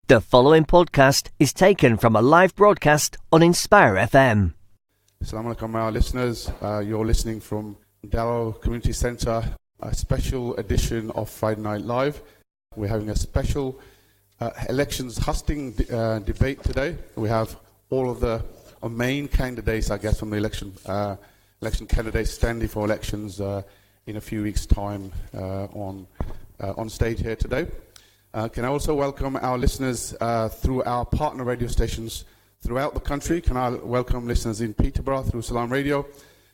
The following podcast is taken from a live broadcast on Inspire FM. Assalamu alaikum, our listeners. You're listening from Darrow Community Centre, a special edition of Friday Night Live. We're having a special elections hustings debate today. We have all of the main candidates, I guess, from the election candidates standing for elections in a few weeks' time on stage here today. Can I also welcome our listeners through our partner radio stations throughout the country? Can I welcome listeners in Peterborough through Salam Radio?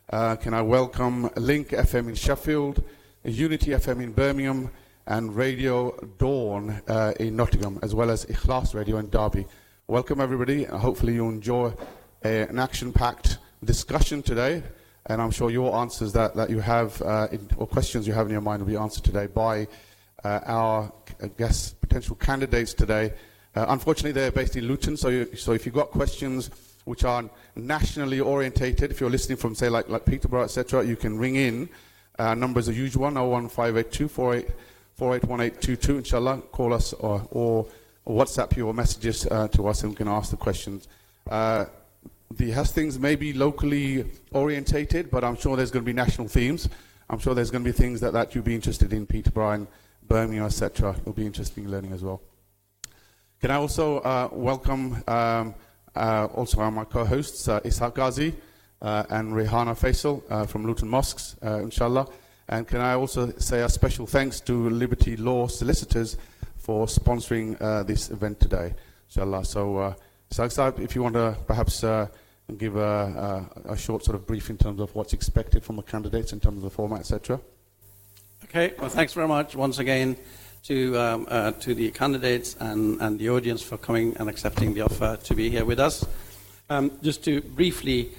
Can I welcome Link FM in Sheffield, Unity FM in Birmingham, and Radio Dawn in Nottingham, as well as Ikhlas Radio in Derby. Welcome everybody. Hopefully you'll enjoy an action-packed discussion today, and I'm sure your answers that you have, or questions you have in your mind will be answered today by our potential candidates today. Unfortunately, they're based in Luton, so if you've got questions which are nationally orientated, if you're listening from, say, like Peterborough, etc., you can ring in. Numbers are usual, 01582 481822, inshallah. Call us or WhatsApp your messages to us and we can ask the questions. The Hustings may be locally orientated, but I'm sure there's going to be national themes. I'm sure there's going to be things that you'll be interested in, Peterborough and Birmingham, etc. It'll be interesting learning as well. Can I also welcome also my co-hosts, Ishaq Ghazi and Rehana Faisal from Luton Mosques, inshallah. And can I also say a special thanks to Liberty Law Solicitors for sponsoring this event today, inshallah. So, Ishaq, if you want to perhaps give a short sort of brief in terms of what's expected from the candidates in terms of the format, etc. Okay, well, thanks very much once again to the candidates and the audience for coming and accepting the offer to be here with us. Just to briefly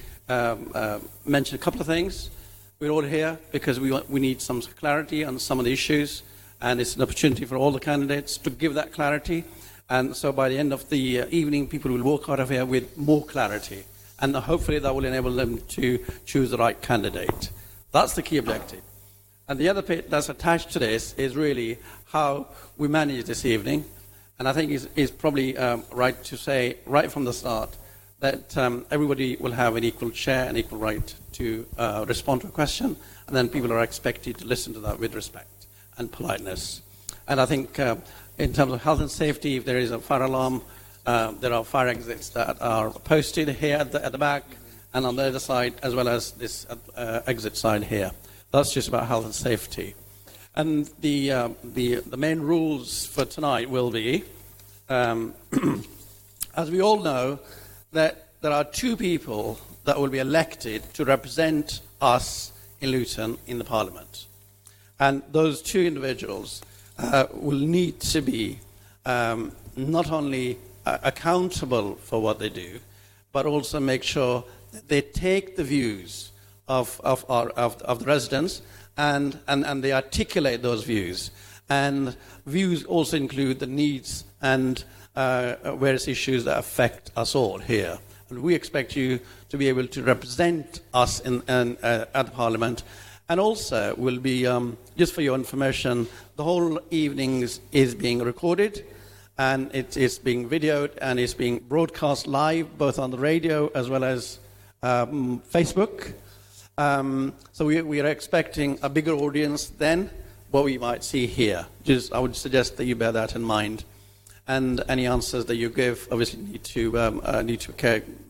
mention a couple of things. We're all here because we need some clarity on some of the issues, and it's an opportunity for all the candidates to give that clarity. And so by the end of the evening, people will walk out of here with more clarity, and hopefully that will enable them to choose the right candidate. That's the key objective. And the other bit that's attached to this is really how we manage this evening. And I think it's probably right to say right from the start that everybody will have an equal share, an equal right to respond to a question, and then people are expected to listen to that with respect and politeness. And I think in terms of health and safety, if there is a fire alarm, there are fire exits that are posted here at the back and on the other side, as well as this exit side here. That's just about health and safety. And the main rules for tonight will be, as we all know, that there are two people that will be elected to represent us in Luton in the Parliament. And those two individuals will need to be not only accountable for what they do, but also make sure that they take the views of the residents and they articulate those views. And views also include the needs and various issues that affect us all here. And we expect you to be able to represent us at the Parliament. And also will be, just for your information, the whole evening is being recorded, and it is being videoed, and it's being broadcast live, both on the radio as well as Facebook. So we are expecting a bigger audience than what we might see here. I would suggest that you bear that in mind. And any answers that you give obviously need to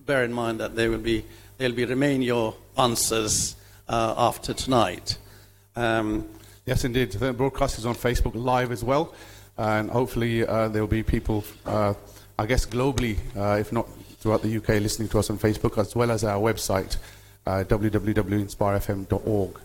bear in mind that they'll remain your answers after tonight. Yes, indeed. The broadcast is on Facebook Live as well, and hopefully there will be people, I guess globally, if not throughout the UK, listening to us on Facebook, as well as our website, www.inspirefm.org.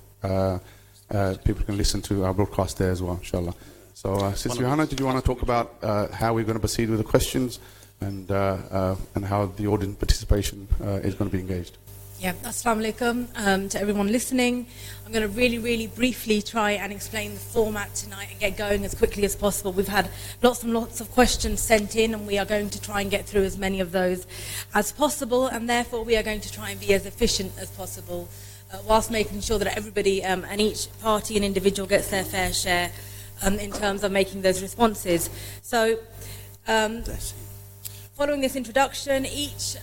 People can listen to our broadcast there as well, inshallah. So, Sister Johanna, did you want to talk about how we're going to proceed with the questions and how the audience participation is going to be engaged? Yeah, assalamu alaikum to everyone listening. I'm going to really, really briefly try and explain the format tonight and get going as quickly as possible. We've had lots and lots of questions sent in, and we are going to try and get through as many of those as possible, and therefore we are going to try and be as efficient as possible whilst making sure that everybody and each party and individual gets their fair share in terms of making those responses. So Following this introduction, each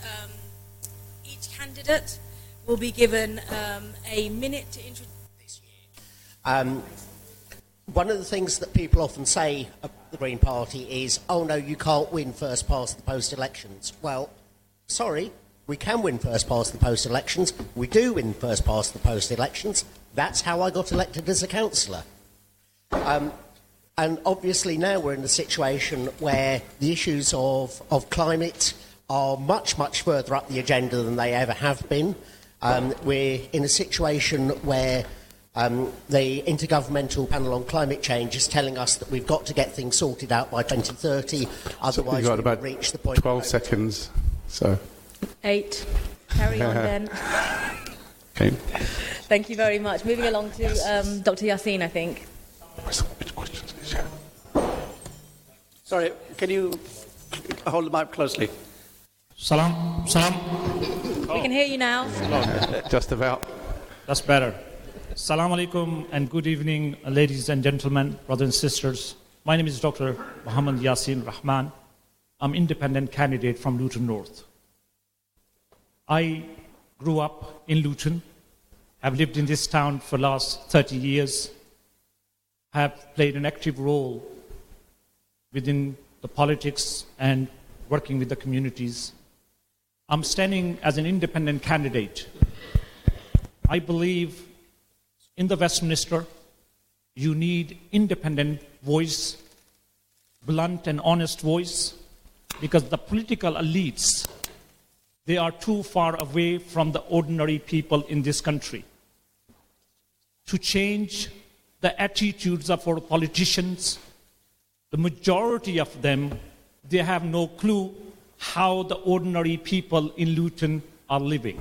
candidate will be given a minute to introduce this year. One of the things that people often say of the Green Party is, oh no, you can't win first past the post elections. Well, sorry, we can win first past the post elections. We do win first past the post elections. That's how I got elected as a councillor. And obviously now we're in a situation where the issues of climate are much, much further up the agenda than they ever have been. We're in a situation where the Intergovernmental Panel on Climate Change is telling us that we've got to get things sorted out by 2030, otherwise you've got about we will reach the point... 12 seconds, so... 8. Carry on then. Okay. Thank you very much. Moving along to Dr. Yassin, I think. Sorry, can you hold the mic closely? Salam. We can hear you now. Just about. That's better. Salam alaikum and good evening, ladies and gentlemen, brothers and sisters. My name is Dr. Muhammad Yassin Rahman. I'm independent candidate from Luton North. I grew up in Luton. I've lived in this town for the last 30 years. Have played an active role within the politics and working with the communities. I'm standing as an independent candidate. I believe in the Westminster, you need independent voice, blunt and honest voice, because the political elites, they are too far away from the ordinary people in this country. To change the attitudes of our politicians, the majority of them, they have no clue how the ordinary people in Luton are living.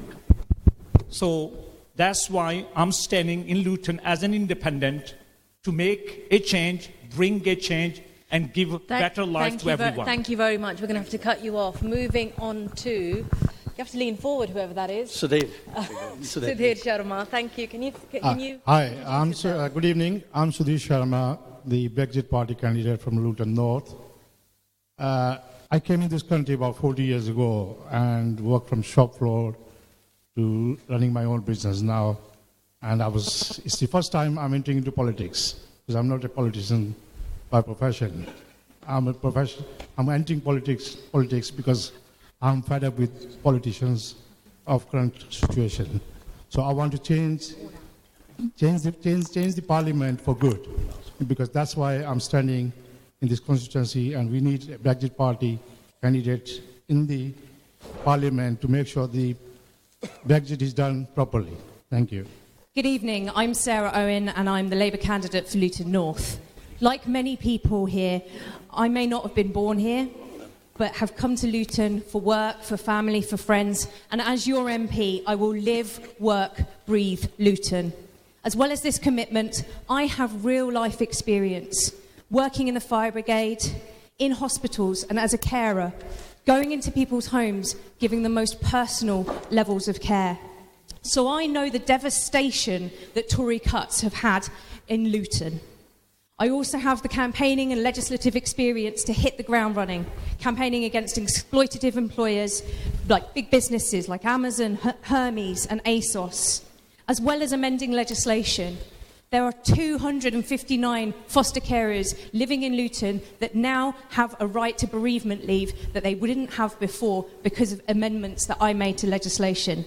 So that's why I'm standing in Luton as an independent to make a change, bring a change, and give better life to everyone. Thank you very much. We're going to have to cut you off. Moving on to... You have to lean forward, whoever that is. Sudhir. Sudhir Sharma. Thank you. Can you... Hi, good evening. I'm Sudhir Sharma, the Brexit Party candidate from Luton North. I came in this country about 40 years ago and worked from shop floor to running my own business now. And it's the first time I'm entering into politics, because I'm not a politician by profession. I'm entering politics because I'm fed up with politicians of current situation. So I want to change the parliament for good, because that's why I'm standing in this constituency, and we need a Brexit Party candidate in the parliament to make sure the Brexit is done properly. Thank you. Good evening. I'm Sarah Owen, and I'm the Labour candidate for Luton North. Like many people here, I may not have been born here, but have come to Luton for work, for family, for friends, and as your MP, I will live, work, breathe Luton. As well as this commitment, I have real-life experience working in the fire brigade, in hospitals, and as a carer, going into people's homes, giving the most personal levels of care. So I know the devastation that Tory cuts have had in Luton. I also have the campaigning and legislative experience to hit the ground running, campaigning against exploitative employers like big businesses like Amazon, Hermes and ASOS, as well as amending legislation. There are 259 foster carers living in Luton that now have a right to bereavement leave that they wouldn't have before because of amendments that I made to legislation.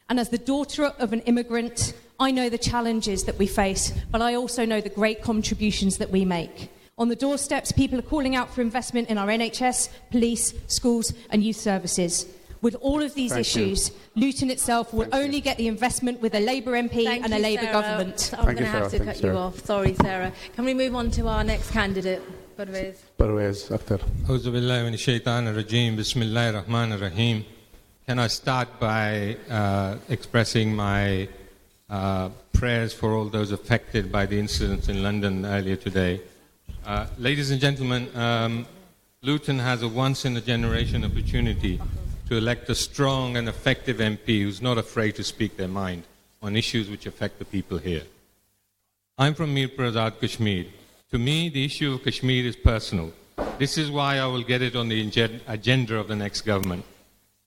And as the daughter of an immigrant, I know the challenges that we face, but I also know the great contributions that we make. On the doorsteps, people are calling out for investment in our NHS, police, schools and youth services. With all of these issues, Luton itself will only get the investment with a Labour MP and a Labour government. I'm going to have to cut you off. Sorry, Sarah. Can we move on to our next candidate? Parvez Akhtar. Auzu billahi minash shaitanir rajeem. Bismillahir rahmanir rahim. Can I start by expressing my prayers for all those affected by the incidents in London earlier today. Ladies and gentlemen, Luton has a once-in-a-generation opportunity to elect a strong and effective MP who's not afraid to speak their mind on issues which affect the people here. I'm from Mirpur Azad, Kashmir. To me, the issue of Kashmir is personal. This is why I will get it on the agenda of the next government.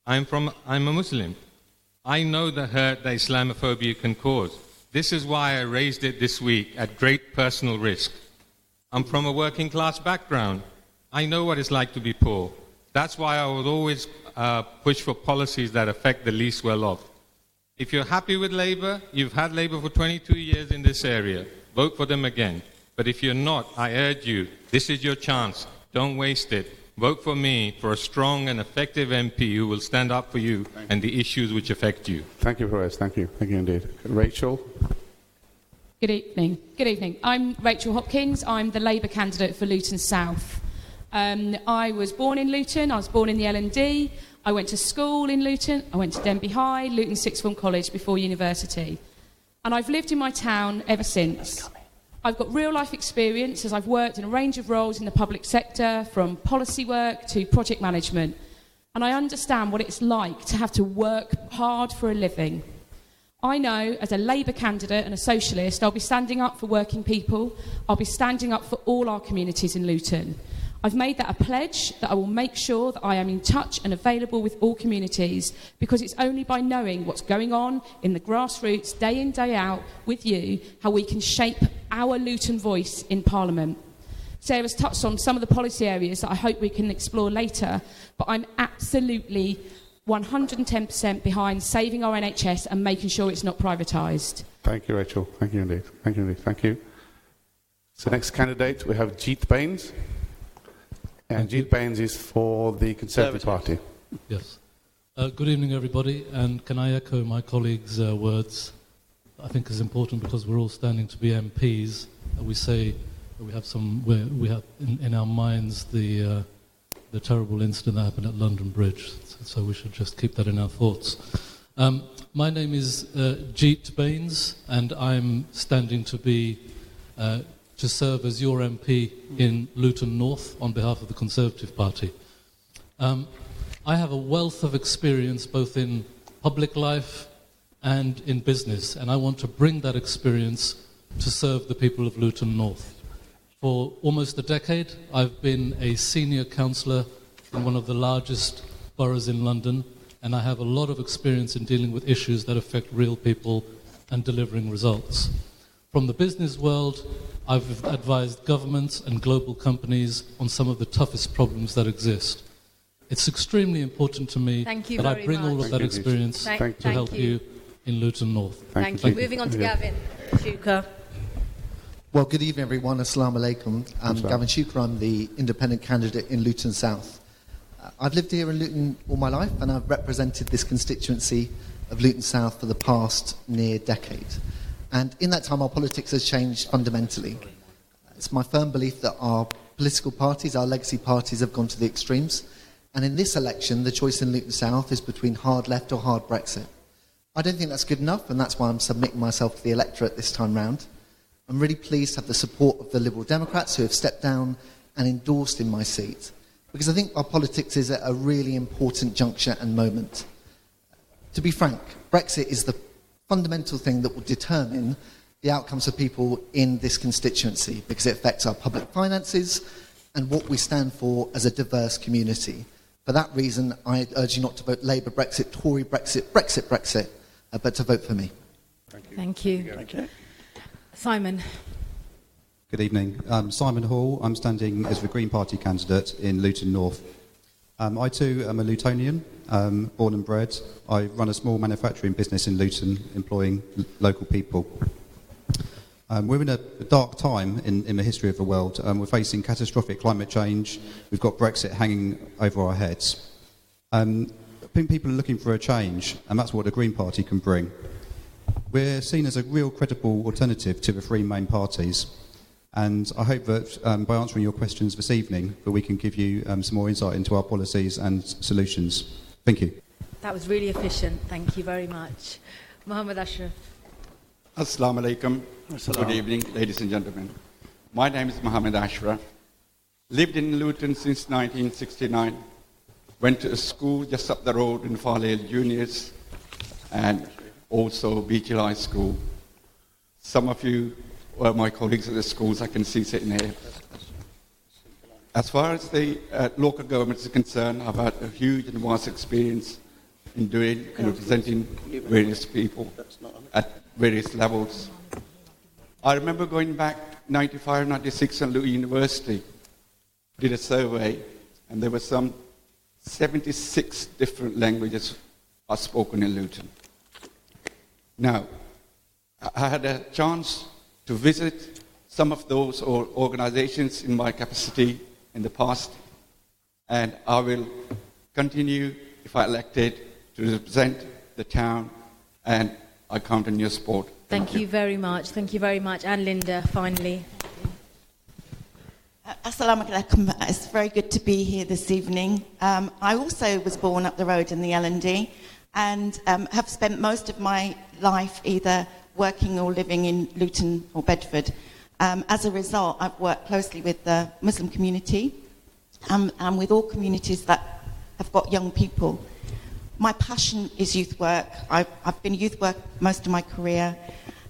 I'm a Muslim. I know the hurt that Islamophobia can cause. This is why I raised it this week at great personal risk. I'm from a working class background. I know what it's like to be poor. That's why I would always push for policies that affect the least well off. If you're happy with Labour, you've had Labour for 22 years in this area, vote for them again. But if you're not, I urge you, this is your chance. Don't waste it. Vote for me, for a strong and effective MP who will stand up for you and the issues which affect you. Thank you, Perez. Thank you. Thank you indeed. Rachel? Good evening. Good evening. I'm Rachel Hopkins. I'm the Labour candidate for Luton South. I was born in Luton. I was born in the L&D. I went to school in Luton. I went to Denby High, Luton Sixth Form College before university. And I've lived in my town ever since. I've got real-life experience as I've worked in a range of roles in the public sector, from policy work to project management. And I understand what it's like to have to work hard for a living. I know, as a Labour candidate and a socialist, I'll be standing up for working people. I'll be standing up for all our communities in Luton. I've made that a pledge that I will make sure that I am in touch and available with all communities, because it's only by knowing what's going on in the grassroots, day in, day out, with you, how we can shape our Luton voice in Parliament. Sarah's touched on some of the policy areas that I hope we can explore later, but I'm absolutely 110% behind saving our NHS and making sure it's not privatised. Thank you, Rachel. Thank you indeed. Thank you indeed. Thank you. So next candidate, we have Jeet Baines. And Jeet Baines is for the Conservative Party. Yes. Good evening, everybody. And can I echo my colleagues' words? I think is important because we're all standing to be MPs. We say that we have in our minds the terrible incident that happened at London Bridge. So we should just keep that in our thoughts. My name is Jeet Baines, and I'm standing to serve as your MP in Luton North on behalf of the Conservative Party. I have a wealth of experience both in public life and in business, and I want to bring that experience to serve the people of Luton North. For almost a decade, I've been a senior councillor in one of the largest boroughs in London, and I have a lot of experience in dealing with issues that affect real people and delivering results. From the business world, I've advised governments and global companies on some of the toughest problems that exist. It's extremely important to me that I bring all of that experience to help you in Luton North. Thank you. Moving on to Gavin Shuker. Well, good evening, everyone. Assalamu alaikum. I'm Gavin Shuker. I'm the independent candidate in Luton South. I've lived here in Luton all my life, and I've represented this constituency of Luton South for the past near decade. And in that time, our politics has changed fundamentally. It's my firm belief that our political parties, our legacy parties, have gone to the extremes. And in this election, the choice in Luton South is between hard left or hard Brexit. I don't think that's good enough, and that's why I'm submitting myself to the electorate this time round. I'm really pleased to have the support of the Liberal Democrats who have stepped down and endorsed in my seat, because I think our politics is at a really important juncture and moment. To be frank, Brexit is the fundamental thing that will determine the outcomes of people in this constituency, because it affects our public finances and what we stand for as a diverse community. For that reason, I urge you not to vote Labour Brexit, Tory Brexit, Brexit, Brexit, but to vote for me. Thank you. Okay. Simon. Good evening. Simon Hall. I'm standing as the Green Party candidate in Luton North. I too am a Lutonian, born and bred. I run a small manufacturing business in Luton, employing local people. We're in a dark time in the history of the world. We're facing catastrophic climate change. We've got Brexit hanging over our heads. I think people are looking for a change, and that's what the Green Party can bring. We're seen as a real credible alternative to the three main parties. And I hope that by answering your questions this evening, that we can give you some more insight into our policies and solutions. Thank you. That was really efficient. Thank you very much. Mohammed Ashraf. Assalamu alaikum. Good evening, ladies and gentlemen. My name is Mohammed Ashraf. Lived in Luton since 1969. Went to a school just up the road in Farleigh Juniors, and also Beach Hill High School. Some of you were my colleagues at the schools I can see sitting here. As far as the local government is concerned, I've had a huge and vast experience in doing and representing various people at various levels. I remember going back 95, 96 at Luton University, did a survey, and there were some 76 different languages are spoken in Luton. Now, I had a chance to visit some of those organizations in my capacity in the past, and I will continue, if I elected, to represent the town, and I count on your support. Thank you very much. Thank you very much. And Linda, finally. Assalamu alaikum. It's very good to be here this evening. I also was born up the road in the L&D and have spent most of my life either working or living in Luton or Bedford. As a result, I've worked closely with the Muslim community and with all communities that have got young people. My passion is youth work. I've been youth work most of my career,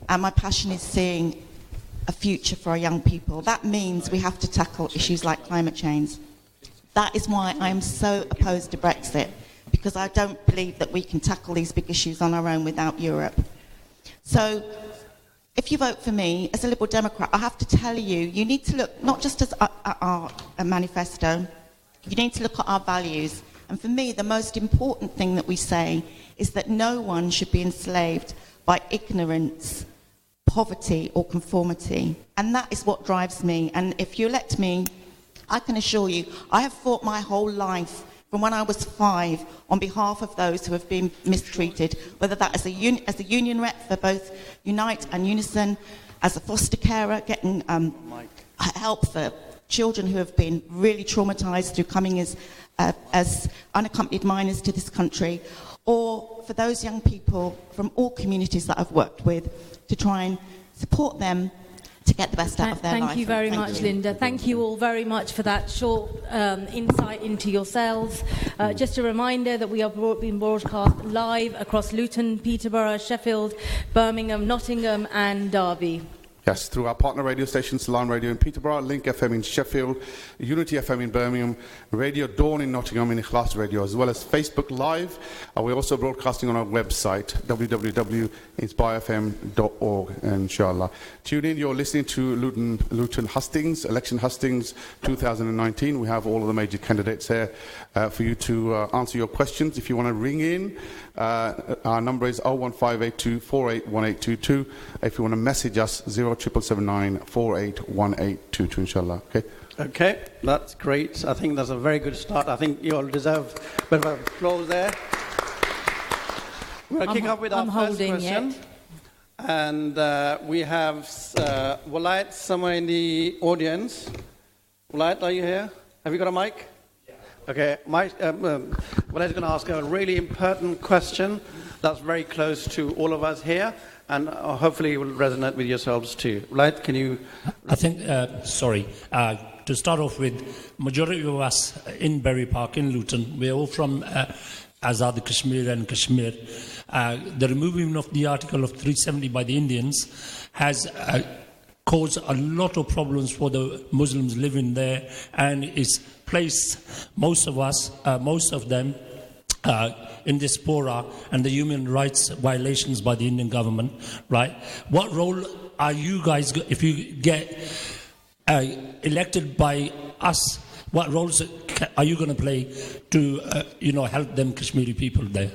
and my passion is seeing a future for our young people. That means we have to tackle issues like climate change. That is why I am so opposed to Brexit, because I don't believe that we can tackle these big issues on our own without Europe. So, if you vote for me, as a Liberal Democrat, I have to tell you, you need to look not just at our manifesto, you need to look at our values. And for me, the most important thing that we say is that no one should be enslaved by ignorance, poverty or conformity. And that is what drives me. And if you elect me, I can assure you, I have fought my whole life from when I was 5 on behalf of those who have been mistreated, whether that as a union rep for both Unite and Unison, as a foster carer, getting help for children who have been really traumatised through coming as unaccompanied minors to this country, or for those young people from all communities that I've worked with to try and support them to get the best out of their life. Thank you very much, Linda. Thank you all very much for that short insight into yourselves. Just a reminder that we are being broadcast live across Luton, Peterborough, Sheffield, Birmingham, Nottingham and Derby. Yes, through our partner radio stations, Salam Radio in Peterborough, Link FM in Sheffield, Unity FM in Birmingham, Radio Dawn in Nottingham, and Ikhlas Radio, as well as Facebook Live. We're also broadcasting on our website, www.inspirefm.org, inshallah. Tune in, you're listening to Luton Hustings, Election Hustings 2019. We have all of the major candidates here for you to answer your questions. If you want to ring in, our number is 01582 481822. If you want to message us, 07779 481822, inshallah. Okay, that's great. I think that's a very good start. I think you all deserve a bit of applause there. We'll kick off with our first question. And we have Walayat somewhere in the audience. Walayat, are you here? Have you got a mic? Okay, Walayat's going to ask a really important question that's very close to all of us here, and hopefully it will resonate with yourselves too. Walayat, can you... I think, to start off with, majority of us in Berry Park, in Luton, we're all from Azad Kashmir and Kashmir. The removing of the Article of 370 by the Indians has caused a lot of problems for the Muslims living there, and it's placed most of them in diaspora and the human rights violations by the Indian government, right? What role are you guys, if you get elected by us, what roles are you going to play to, help them Kashmiri people there?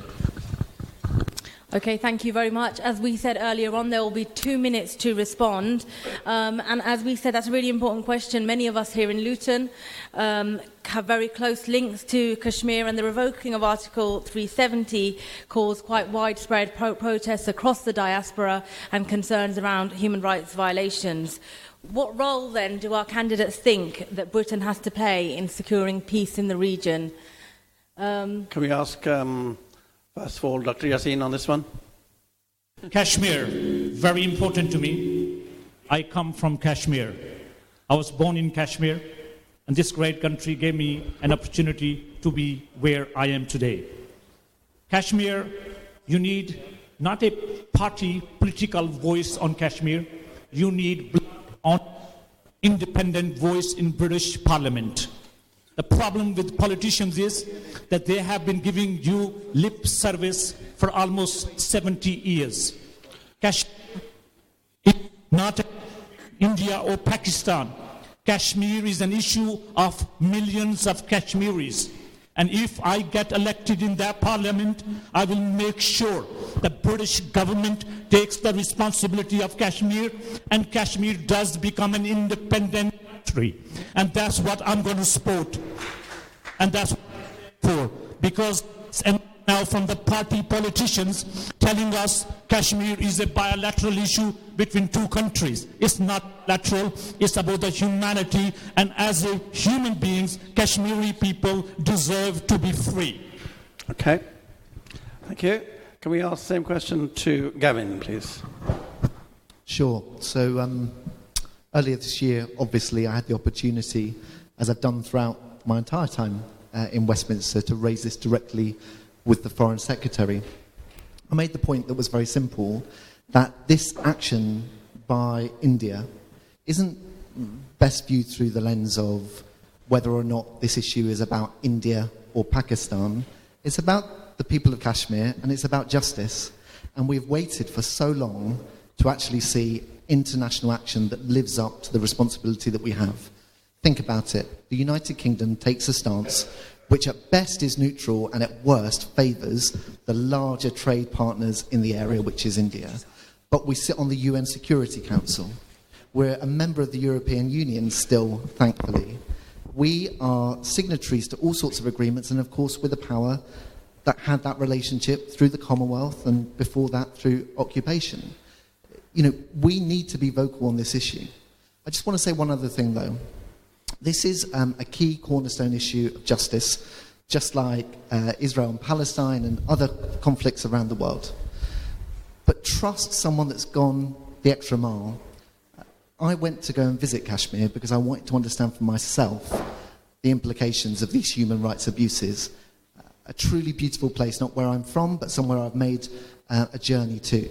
Okay, thank you very much. As we said earlier on, there will be 2 minutes to respond. And as we said, that's a really important question. Many of us here in Luton have very close links to Kashmir, and the revoking of Article 370 caused quite widespread protests across the diaspora and concerns around human rights violations. What role, then, do our candidates think that Britain has to play in securing peace in the region? Can we ask... First of all, Dr. Yassin on this one. Kashmir, very important to me. I come from Kashmir. I was born in Kashmir, and this great country gave me an opportunity to be where I am today. Kashmir, you need not a party political voice on Kashmir. You need an independent voice in British Parliament. The problem with politicians is that they have been giving you lip service for almost 70 years. Kashmir is not India or Pakistan. Kashmir is an issue of millions of Kashmiris. And if I get elected in that parliament, I will make sure the British government takes the responsibility of Kashmir, and Kashmir does become an independent country. And that's what I'm going to support. And that's what I'm for. Because now from the party politicians telling us Kashmir is a bilateral issue between two countries. It's not bilateral, it's about the humanity, and as a human beings, Kashmiri people deserve to be free. Okay, thank you. Can we ask the same question to Gavin, please? Sure. So earlier this year, obviously, I had the opportunity, as I've done throughout my entire time in Westminster, to raise this directly with the Foreign Secretary. I made the point that was very simple, that this action by India isn't best viewed through the lens of whether or not this issue is about India or Pakistan. It's about the people of Kashmir, and it's about justice. And we've waited for so long to actually see international action that lives up to the responsibility that we have. Think about it. The United Kingdom takes a stance which at best is neutral and at worst favours the larger trade partners in the area, which is India. But we sit on the UN Security Council. We're a member of the European Union still, thankfully. We are signatories to all sorts of agreements, and of course we're the power that had that relationship through the Commonwealth and before that through occupation. You know, we need to be vocal on this issue. I just want to say one other thing though. This is a key cornerstone issue of justice, just like Israel and Palestine and other conflicts around the world. But trust someone that's gone the extra mile. I went to go and visit Kashmir because I wanted to understand for myself the implications of these human rights abuses. A truly beautiful place, not where I'm from, but somewhere I've made a journey to.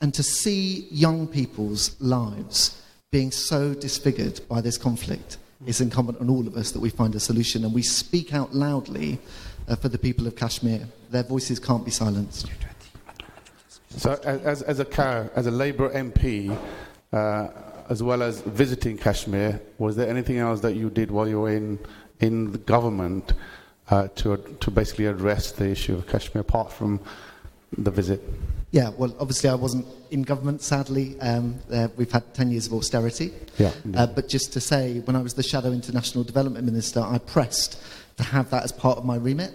And to see young people's lives being so disfigured by this conflict, it's incumbent on all of us that we find a solution and we speak out loudly for the people of Kashmir. Their voices can't be silenced. So as a Labour MP, as well as visiting Kashmir, was there anything else that you did while you were in the government to basically address the issue of Kashmir, apart from the visit? Yeah, well, obviously I wasn't in government, sadly. We've had 10 years of austerity. Yeah, but just to say, when I was the Shadow International Development Minister, I pressed to have that as part of my remit.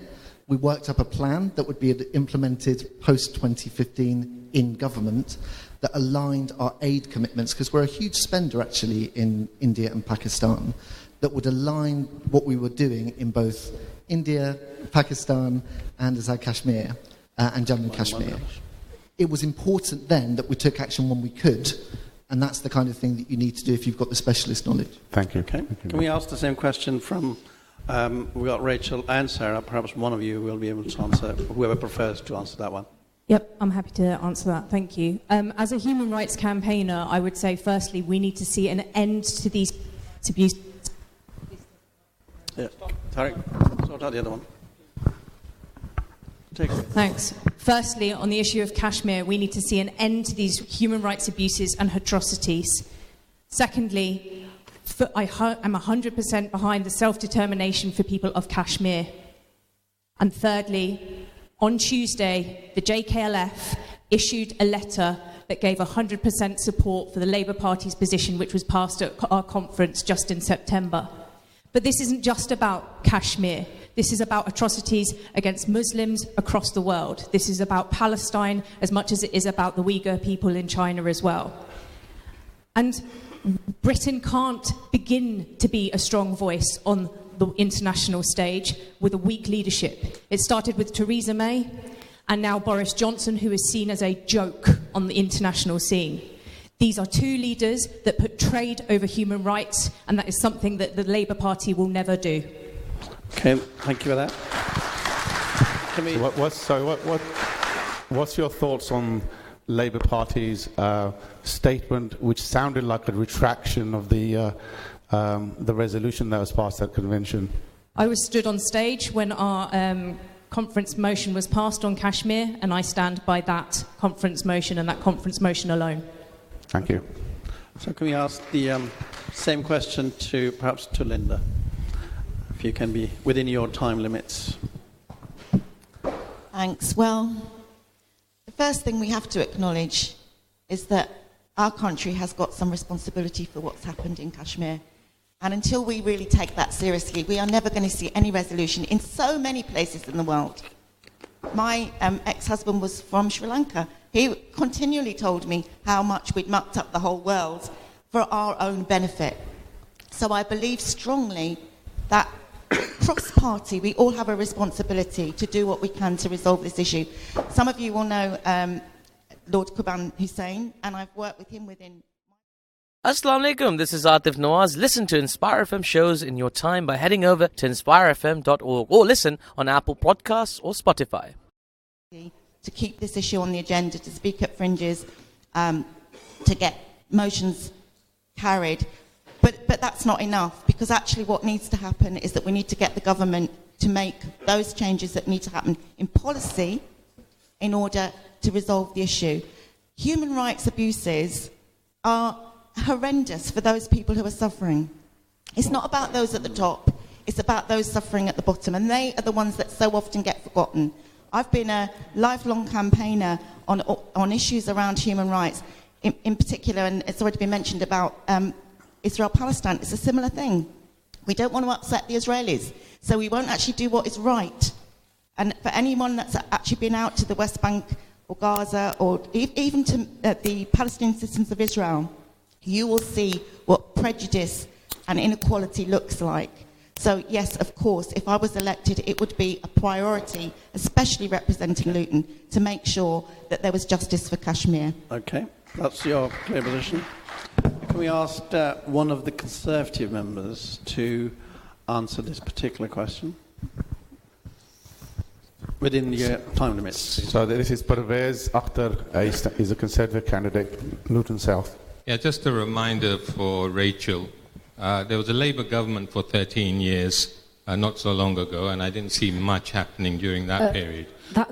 We worked up a plan that would be implemented post-2015 in government that aligned our aid commitments, because we're a huge spender, actually, in India and Pakistan, that would align what we were doing in both India, Pakistan, and Azad Kashmir, and Jammu and Kashmir. It was important then that we took action when we could, and that's the kind of thing that you need to do if you've got the specialist knowledge. Thank you. Okay. Can we ask the same question from, we've got Rachel and Sarah, perhaps one of you will be able to answer, whoever prefers to answer that one. Yep, I'm happy to answer that, thank you. As a human rights campaigner, I would say firstly we need to see an end to these abuses. Yeah. Tariq, sort out the other one. Thanks. Firstly, on the issue of Kashmir, we need to see an end to these human rights abuses and atrocities. Secondly, I'm 100% behind the self-determination for people of Kashmir. And thirdly, on Tuesday, the JKLF issued a letter that gave 100% support for the Labour Party's position, which was passed at our conference just in September. But this isn't just about Kashmir. This is about atrocities against Muslims across the world. This is about Palestine as much as it is about the Uyghur people in China as well. And Britain can't begin to be a strong voice on the international stage with a weak leadership. It started with Theresa May, and now Boris Johnson, who is seen as a joke on the international scene. These are two leaders that put trade over human rights, and that is something that the Labour Party will never do. Okay, thank you for that. What's your thoughts on Labour Party's statement, which sounded like a retraction of the resolution that was passed at convention? I was stood on stage when our conference motion was passed on Kashmir, and I stand by that conference motion and that conference motion alone. Thank you. So can we ask the same question to perhaps to Linda, if you can be within your time limits. Thanks. Well, the first thing we have to acknowledge is that our country has got some responsibility for what's happened in Kashmir. And until we really take that seriously, we are never going to see any resolution in so many places in the world. My ex-husband was from Sri Lanka. He continually told me how much we'd mucked up the whole world for our own benefit. So I believe strongly that cross-party, we all have a responsibility to do what we can to resolve this issue. Some of you will know Lord Kuban Hussain, and I've worked with him within... Assalamu alaikum, this is Atif Nawaz. Listen to Inspire FM shows in your time by heading over to inspirefm.org or listen on Apple Podcasts or Spotify. To keep this issue on the agenda, to speak at fringes, to get motions carried. But that's not enough, because actually what needs to happen is that we need to get the government to make those changes that need to happen in policy in order to resolve the issue. Human rights abuses are horrendous for those people who are suffering. It's not about those at the top, it's about those suffering at the bottom, and they are the ones that so often get forgotten. I've been a lifelong campaigner on issues around human rights, in particular, and it's already been mentioned about Israel-Palestine. It's a similar thing. We don't want to upset the Israelis, so we won't actually do what is right. And for anyone that's actually been out to the West Bank or Gaza, or even to the Palestinian citizens of Israel, you will see what prejudice and inequality looks like. So yes, of course, if I was elected, it would be a priority, especially representing Luton, to make sure that there was justice for Kashmir. Okay, that's your clear position. Can we ask one of the Conservative members to answer this particular question? Within the time limits. So this is Pervez Akhtar, is a Conservative candidate, Luton South. Yeah, just a reminder for Rachel. There was a Labour government for 13 years, not so long ago, and I didn't see much happening during that period. That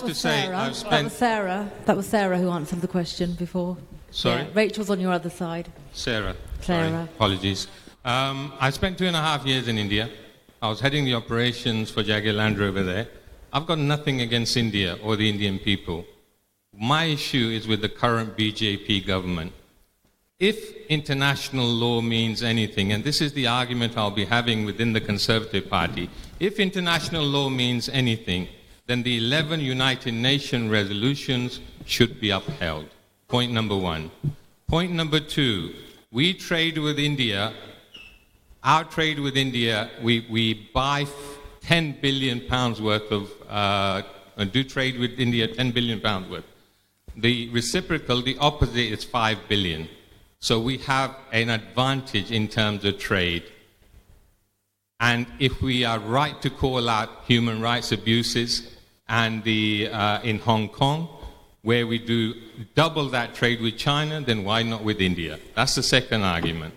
was Sarah who answered the question before. Sorry? Yeah, Rachel's on your other side. Sarah. Sorry, apologies. I spent 2.5 years in India. I was heading the operations for Jaguar Land Rover there. I've got nothing against India or the Indian people. My issue is with the current BJP government. If international law means anything, and this is the argument I'll be having within the Conservative Party, if international law means anything, then the 11 United Nations resolutions should be upheld. Point number one. Point number two, we trade with India. Our trade with India, we buy 10 billion pounds worth of, do trade with India 10 billion pounds worth. The reciprocal, the opposite is 5 billion. So we have an advantage in terms of trade. And if we are right to call out human rights abuses, and in Hong Kong, where we do double that trade with China, then why not with India? That's the second argument.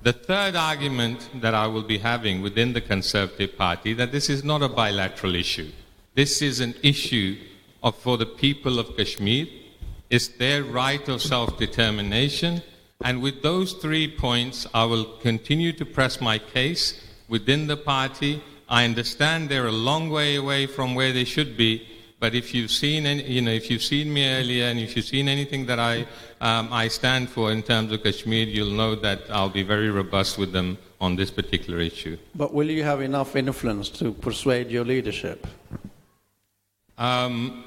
The third argument that I will be having within the Conservative Party, that this is not a bilateral issue. This is an issue for the people of Kashmir. It's their right of self-determination. And with those 3 points, I will continue to press my case within the party. I understand they're a long way away from where they should be, but if you've seen if you've seen me earlier, and if you've seen anything that I stand for in terms of Kashmir, you'll know that I'll be very robust with them on this particular issue. But will you have enough influence to persuade your leadership? I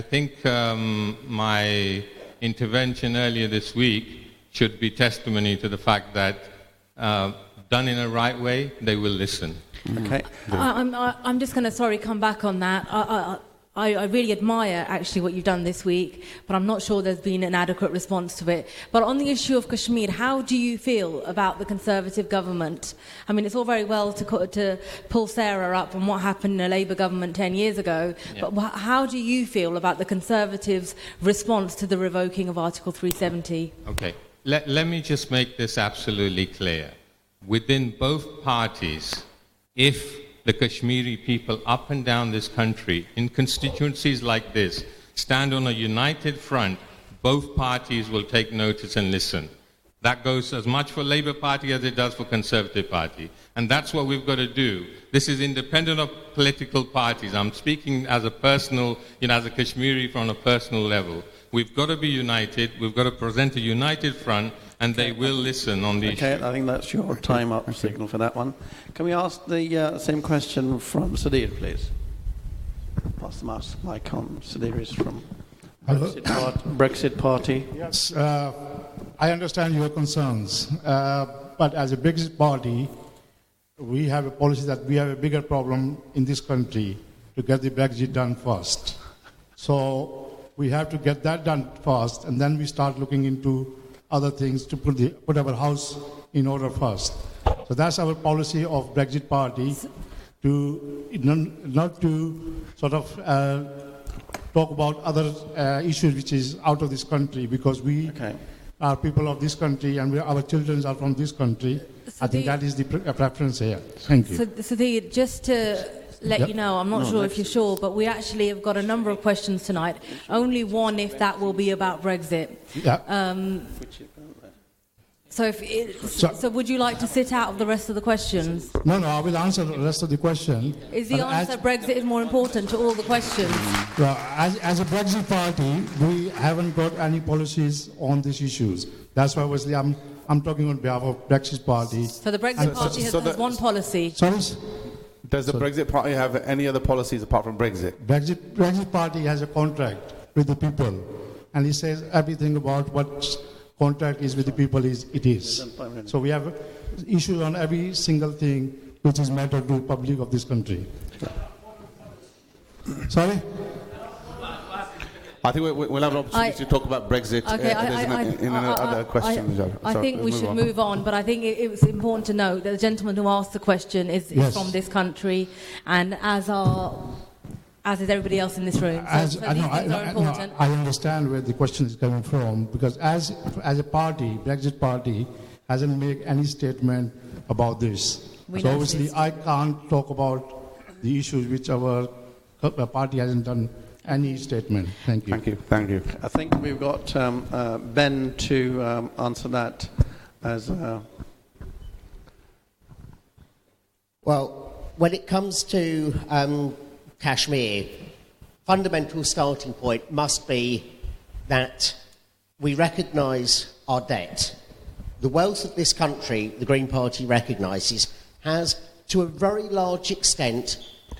think my intervention earlier this week should be testimony to the fact that done in a right way, they will listen. Okay. I'm just going to, come back on that. I really admire actually what you've done this week, but I'm not sure there's been an adequate response to it. But on the issue of Kashmir, how do you feel about the Conservative government? I mean, it's all very well to pull Sarah up on what happened in a Labour government 10 years ago, yeah. But how do you feel about the Conservatives' response to the revoking of Article 370? Okay, let me just make this absolutely clear. within both parties, if the Kashmiri people up and down this country, in constituencies like this, stand on a united front, both parties will take notice and listen. That goes as much for Labour Party as it does for Conservative Party. And that's what we've got to do. This is independent of political parties. I'm speaking as a personal, as a Kashmiri from a personal level. We've got to be united. We've got to present a united front, and they will listen on the issue. Okay, I think that's your time up signal for that one. Can we ask the same question from Sudhir, please? Pass the mouse mic on. Sudhir is from Brexit Party. Yes, I understand your concerns, but as a Brexit party, we have a policy that we have a bigger problem in this country to get the Brexit done first. So we have to get that done first, and then we start looking into other things to put our house in order first. So that's our policy of Brexit party, not to sort of talk about other issues which is out of this country, because we are people of this country and our children are from this country. I think that is the preference here. Thank you. So just to let you know, I'm not sure if you're sure, but we actually have got a number of questions tonight. Only one, if that will be about Brexit. Yeah. So would you like to sit out of the rest of the questions? No, I will answer the rest of the question. Is the answer Brexit is more important to all the questions? Well, as a Brexit party, we haven't got any policies on these issues. That's why obviously I'm talking on behalf of Brexit party. So the Brexit party has one policy. Sorry? Does the Brexit party have any other policies apart from Brexit? Brexit party has a contract with the people, and it says everything about what contract is with the people it is. So we have issues on every single thing which is matter to the public of this country. Sorry? I think we'll have an opportunity to talk about Brexit in another question. I think we should move on, but I think it was important to note that the gentleman who asked the question is from this country, and as is everybody else in this room. So these things are important. I understand where the question is coming from, because as a party, Brexit party hasn't made any statement about this. So obviously I can't talk about the issues which our party hasn't done any statement. Thank you. Thank you. I think we've got Ben to answer that as Well, when it comes to Kashmir, fundamental starting point must be that we recognise our debt. The wealth of this country, the Green Party recognises, has to a very large extent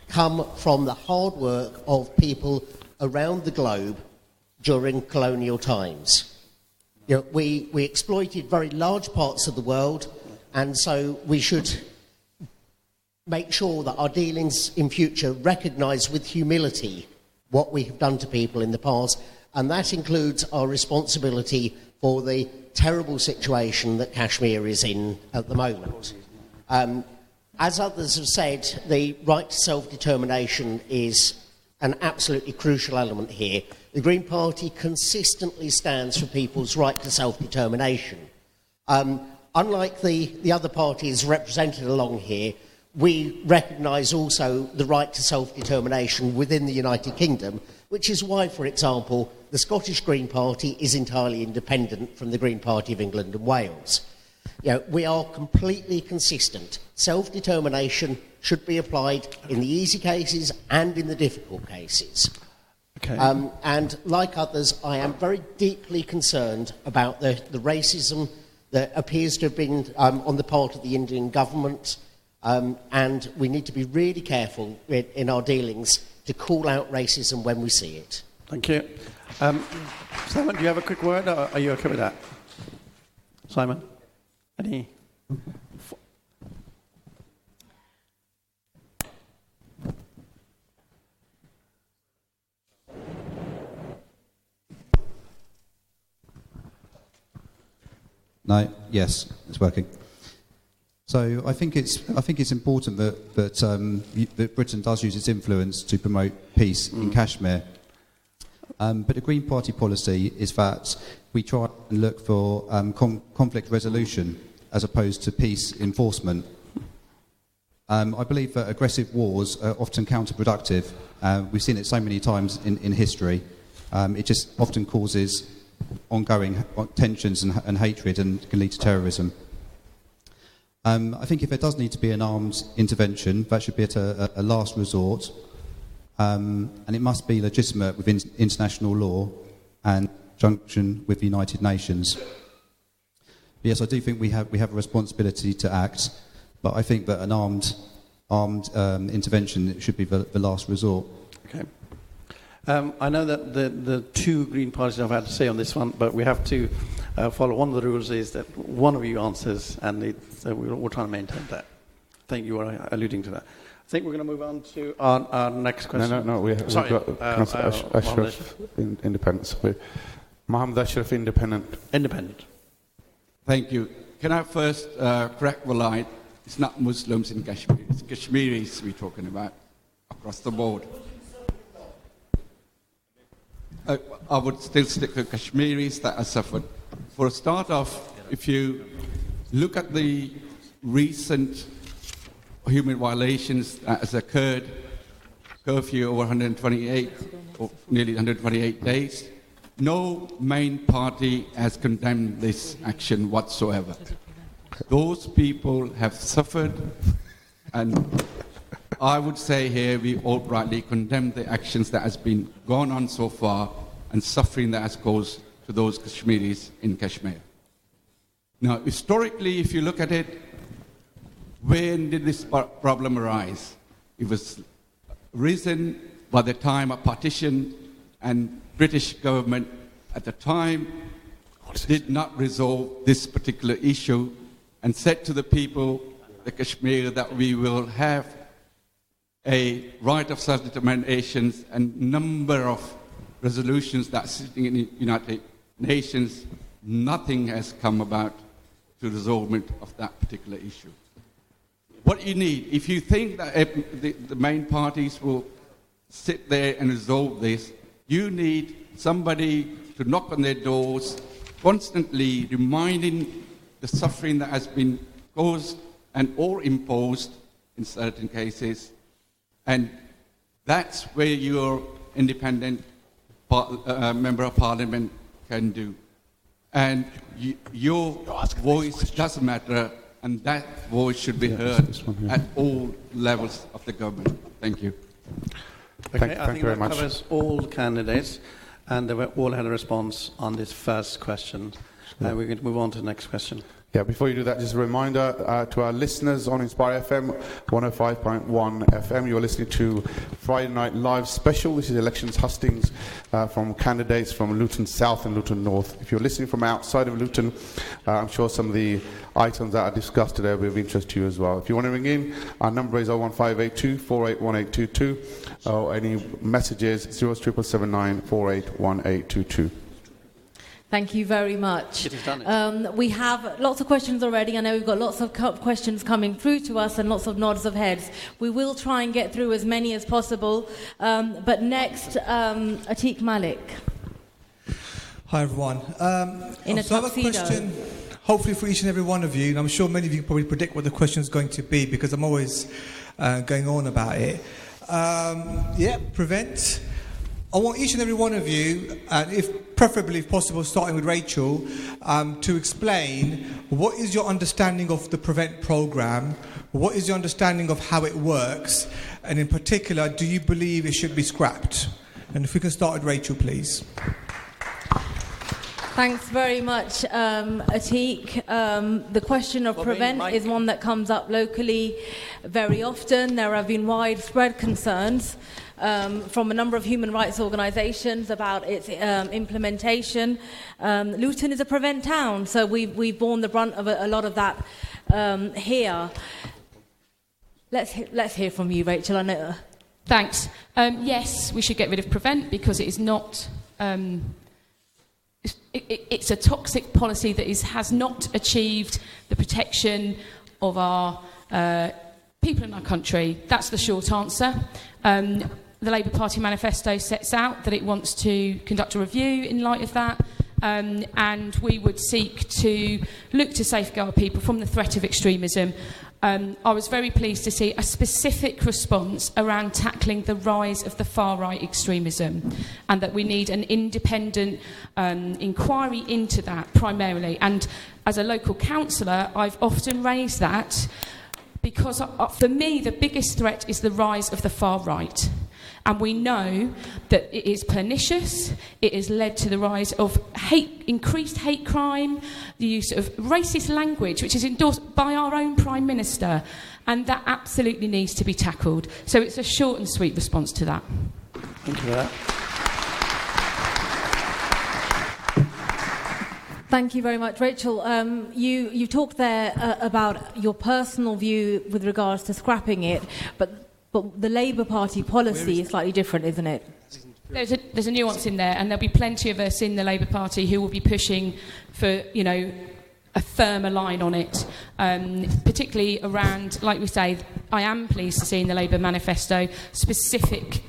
come from the hard work of people around the globe during colonial times. We exploited very large parts of the world, and so we should make sure that our dealings in future recognise with humility what we have done to people in the past, and that includes our responsibility for the terrible situation that Kashmir is in at the moment. As others have said, the right to self-determination is an absolutely crucial element here. The Green Party consistently stands for people's right to self-determination. Unlike the other parties represented along here, we recognise also the right to self-determination within the United Kingdom, which is why, for example, the Scottish Green Party is entirely independent from the Green Party of England and Wales. We are completely consistent. Self-determination should be applied in the easy cases and in the difficult cases. Okay. And like others, I am very deeply concerned about the racism that appears to have been on the part of the Indian government. And we need to be really careful in our dealings to call out racism when we see it. Thank you. Simon, do you have a quick word, or are you okay with that? Simon? Any? No, yes, it's working. So I think it's important that Britain does use its influence to promote peace in Kashmir. But the Green Party policy is that we try and look for conflict resolution as opposed to peace enforcement. I believe that aggressive wars are often counterproductive. We've seen it so many times in history. It just often causes ongoing tensions and hatred and can lead to terrorism. I think if there does need to be an armed intervention, that should be at a last resort, and it must be legitimate within international law and junction with the United Nations. But yes, I do think we have a responsibility to act, but I think that an armed intervention should be the last resort. Okay. I know that the two Green parties have had to say on this one, but we have to follow. One of the rules is that one of you answers, and we're trying to maintain that. I think you were alluding to that. I think we're going to move on to our next question. No, we've got Ashraf, Independent. Mohammed Ashraf, Independent. Independent. Thank you. Can I first correct the line? It's not Muslims in Kashmir. It's Kashmiris we're talking about across the board. I would still stick to Kashmiris that are suffered. For a start off, if you look at the recent human violations that has occurred, curfew over 128 or nearly 128 days, no main party has condemned this action whatsoever. Those people have suffered, and I would say here we outrightly condemn the actions that has been gone on so far and suffering that has caused to those Kashmiris in Kashmir. Now, historically, if you look at it, when did this problem arise? It was risen by the time of partition, and British government at the time did not resolve this particular issue and said to the people, the Kashmir, that we will have a right of self-determination, and number of resolutions that are sitting in the United Nations. Nothing has come about to resolvement of that particular issue. What you need, if you think that the main parties will sit there and resolve this, you need somebody to knock on their doors, constantly reminding the suffering that has been caused and or imposed in certain cases. And that's where your independent member of parliament can do. And your voice does matter, and that voice should be heard at all levels of the government. Thank you. Okay, I think that covers all candidates, and they all had a response on this first question. We're going to move on to the next question. Yeah, before you do that, just a reminder to our listeners on Inspire FM 105.1 FM. You're listening to Friday Night Live Special. This is Elections Hustings from candidates from Luton South and Luton North. If you're listening from outside of Luton, I'm sure some of the items that are discussed today will be of interest to you as well. If you want to ring in, our number is 01582 481822, or any messages 07779 481822. Thank you very much. We have lots of questions already. I know we've got lots of questions coming through to us and lots of nods of heads. We will try and get through as many as possible. But next, Atiq Malik. Hi, everyone. In a so I have a question, hopefully for each and every one of you, and I'm sure many of you can probably predict what the question is going to be because I'm always going on about it. Prevent. I want each and every one of you, and preferably if possible, starting with Rachel, to explain what is your understanding of the Prevent programme, what is your understanding of how it works, and in particular, do you believe it should be scrapped? And if we can start with Rachel, please. Thanks very much, Atiq. The question of Prevent is one that comes up locally very often. There have been widespread concerns from a number of human rights organisations about its implementation. Luton is a Prevent town, so we've borne the brunt of a lot of that here. Let's hear from you, Rachel. I know. Thanks. Yes, we should get rid of Prevent because it is not... It's a toxic policy that has not achieved the protection of our people in our country. That's the short answer. The Labour Party manifesto sets out that it wants to conduct a review in light of that, and we would seek to look to safeguard people from the threat of extremism. I was very pleased to see a specific response around tackling the rise of the far-right extremism, and that we need an independent inquiry into that primarily. And as a local councillor, I've often raised that because for me the biggest threat is the rise of the far-right. And we know that it is pernicious, it has led to the rise of increased hate crime, the use of racist language, which is endorsed by our own Prime Minister, and that absolutely needs to be tackled. So it's a short and sweet response to that. Thank you for that. Thank you very much. Rachel, you talked there about your personal view with regards to scrapping it, but the Labour Party policy is slightly different, isn't it? There's a nuance in there, and there'll be plenty of us in the Labour Party who will be pushing for, a firmer line on it, particularly around, like we say, I am pleased to see in the Labour manifesto specific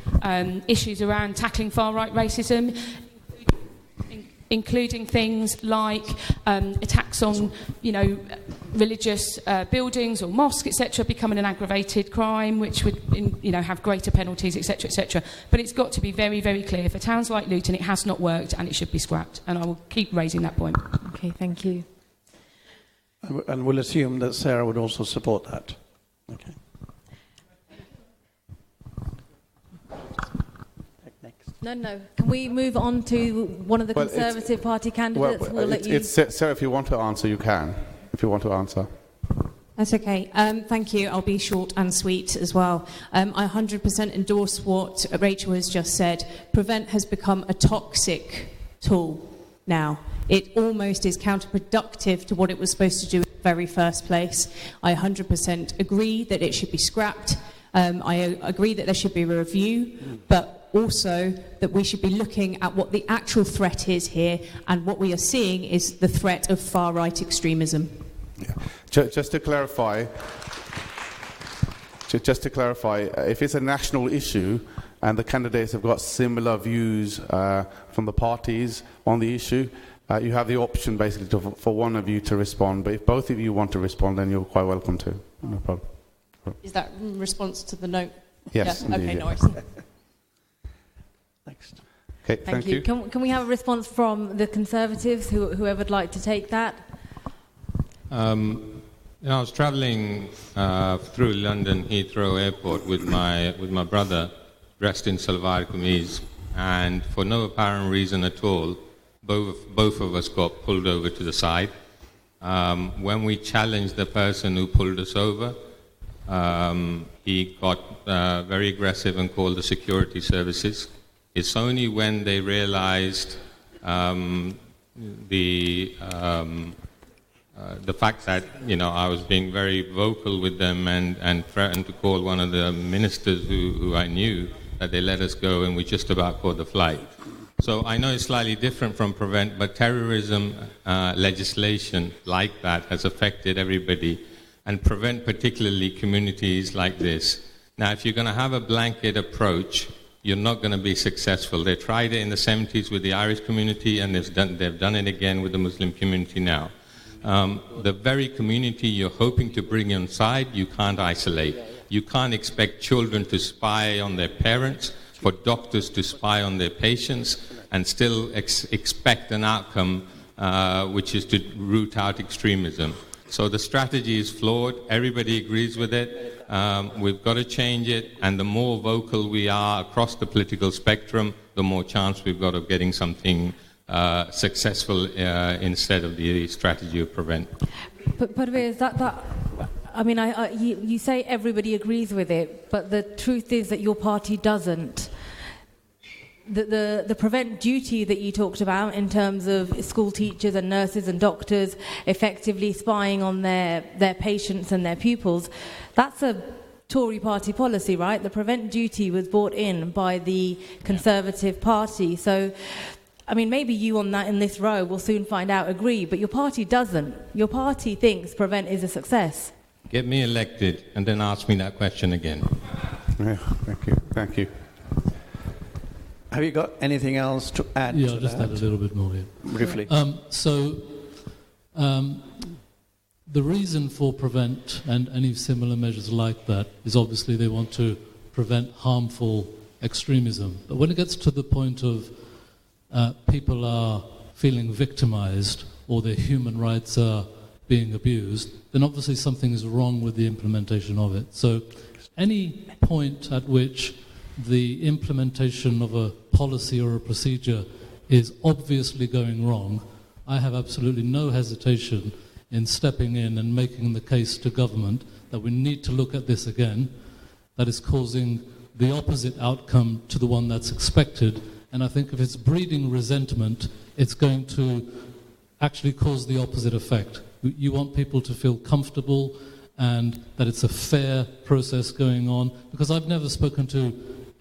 issues around tackling far-right racism, including things like attacks on, religious buildings or mosques, etc., becoming an aggravated crime, which would, have greater penalties, etc., etc. But it's got to be very, very clear. For towns like Luton, it has not worked, and it should be scrapped. And I will keep raising that point. Okay, thank you. And we'll assume that Sarah would also support that. Okay. No. Can we move on to one of the Conservative Party candidates? We'll let you... Sarah, if you want to answer, you can. If you want to answer. That's okay. Thank you. I'll be short and sweet as well. I 100% endorse what Rachel has just said. Prevent has become a toxic tool now. It almost is counterproductive to what it was supposed to do in the very first place. I 100% agree that it should be scrapped. I agree that there should be a review, but also that we should be looking at what the actual threat is here, and what we are seeing is the threat of far-right extremism. Yeah. Just to clarify, if it's a national issue and the candidates have got similar views from the parties on the issue, you have the option basically for one of you to respond. But if both of you want to respond, then you're quite welcome to. No problem. Is that in response to the note? Yes. Yeah. Indeed, okay, yeah. no worries. Next. Okay, thank you. Can we have a response from the Conservatives, whoever would like to take that? I was travelling through London Heathrow Airport with my brother, dressed in salwar kameez, and for no apparent reason at all, both of us got pulled over to the side. When we challenged the person who pulled us over, he got very aggressive and called the security services. It's only when they realized the fact that I was being very vocal with them and threatened to call one of the ministers who I knew, that they let us go, and we just about caught the flight. So I know it's slightly different from Prevent, but terrorism legislation like that has affected everybody, and Prevent particularly communities like this. Now, if you're going to have a blanket approach, you're not going to be successful. They tried it in the 70s with the Irish community, and they've done it again with the Muslim community now. The very community you're hoping to bring inside, you can't isolate. You can't expect children to spy on their parents, for doctors to spy on their patients, and still expect an outcome which is to root out extremism. So the strategy is flawed. Everybody agrees with it. We've got to change it, and the more vocal we are across the political spectrum, the more chance we've got of getting something successful instead of the strategy of Prevent. But is that I mean, you say everybody agrees with it, but the truth is that your party doesn't. The Prevent duty that you talked about in terms of school teachers and nurses and doctors effectively spying on their patients and their pupils, that's a Tory party policy, right? The Prevent duty was brought in by the Conservative Party. So, I mean, maybe you on that in this row will soon find out agree, but your party doesn't. Your party thinks Prevent is a success. Get me elected and then ask me that question again. Yeah, thank you. have you got anything else to add? Yeah, to I'll just that? add a little bit more here. Briefly. The reason for prevent and any similar measures like that is obviously they want to prevent harmful extremism. But when it gets to the point of people are feeling victimized or their human rights are being abused, then obviously something is wrong with the implementation of it. So any point at which the implementation of a policy or a procedure is obviously going wrong, I have absolutely no hesitation in stepping in and making the case to government that we need to look at this again, that is causing the opposite outcome to the one that's expected. And I think if it's breeding resentment, it's going to actually cause the opposite effect. You want people to feel comfortable and that it's a fair process going on, because I've never spoken to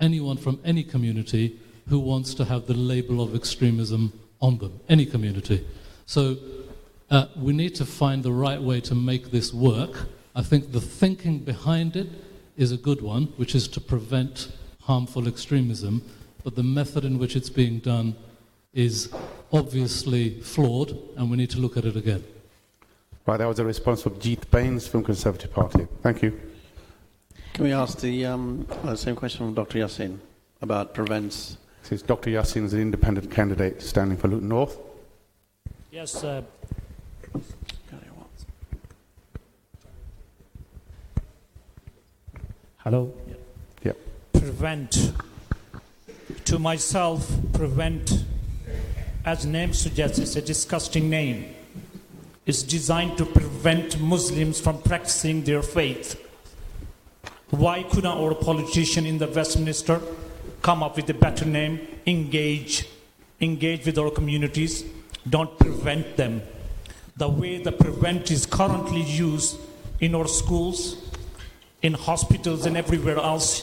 anyone from any community who wants to have the label of extremism on them, any community. So we need to find the right way to make this work. I think the thinking behind it is a good one, which is to prevent harmful extremism, but the method in which it's being done is obviously flawed, and we need to look at it again. Right, that was a response from Jeet Baines from Conservative Party. Thank you. Can we ask the same question from Dr. Yassin about prevents? This is Dr. Yassin is an independent candidate standing for Luton North. Yes. Hello? Yep. Prevent. To myself, prevent, as name suggests, it's a disgusting name. It's designed to prevent Muslims from practicing their faith. Why couldn't our politician in the Westminster come up with a better name? Engage with our communities. Don't prevent them. The way the prevent is currently used in our schools, in hospitals and everywhere else,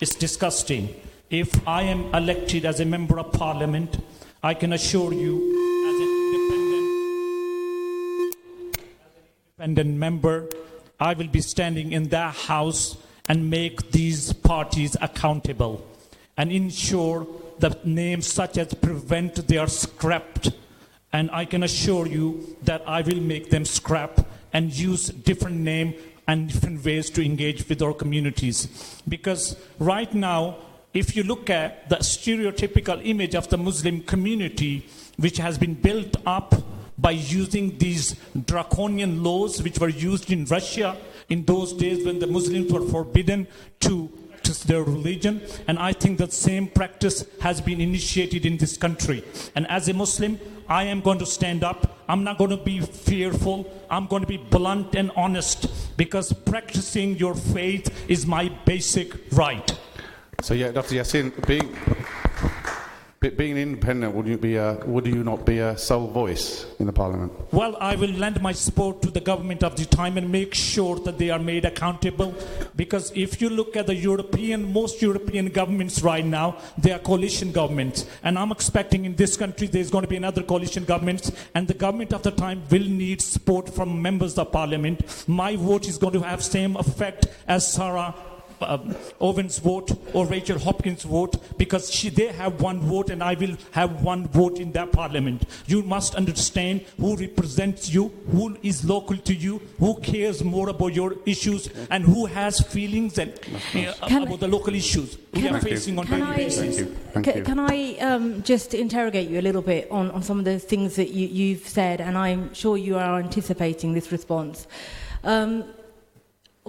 is disgusting. If I am elected as a member of parliament, I can assure you, as an independent member, I will be standing in that house and make these parties accountable and ensure that names such as prevent, they are scrapped. And I can assure you that I will make them scrap and use different name and different ways to engage with our communities. Because right now, if you look at the stereotypical image of the Muslim community, which has been built up by using these draconian laws which were used in Russia in those days when the Muslims were forbidden to their religion, and I think that same practice has been initiated in this country. And as a Muslim, I am going to stand up. I'm not going to be fearful. I'm going to be blunt and honest, because practicing your faith is my basic right. So yeah, Dr. Yassin, being independent, would you not be a sole voice in the Parliament? Well, I will lend my support to the government of the time and make sure that they are made accountable, because if you look at the most European governments right now, they are coalition governments. And I'm expecting in this country there's going to be another coalition government, and the government of the time will need support from members of Parliament. My vote is going to have same effect as Sarah Owen's vote or Rachel Hopkins' vote, because they have one vote and I will have one vote in that parliament. You must understand who represents you, who is local to you, who cares more about your issues, and who has feelings and, about the local issues we are facing on a daily basis. Can I just interrogate you a little bit on some of the things that you've said, and I'm sure you are anticipating this response.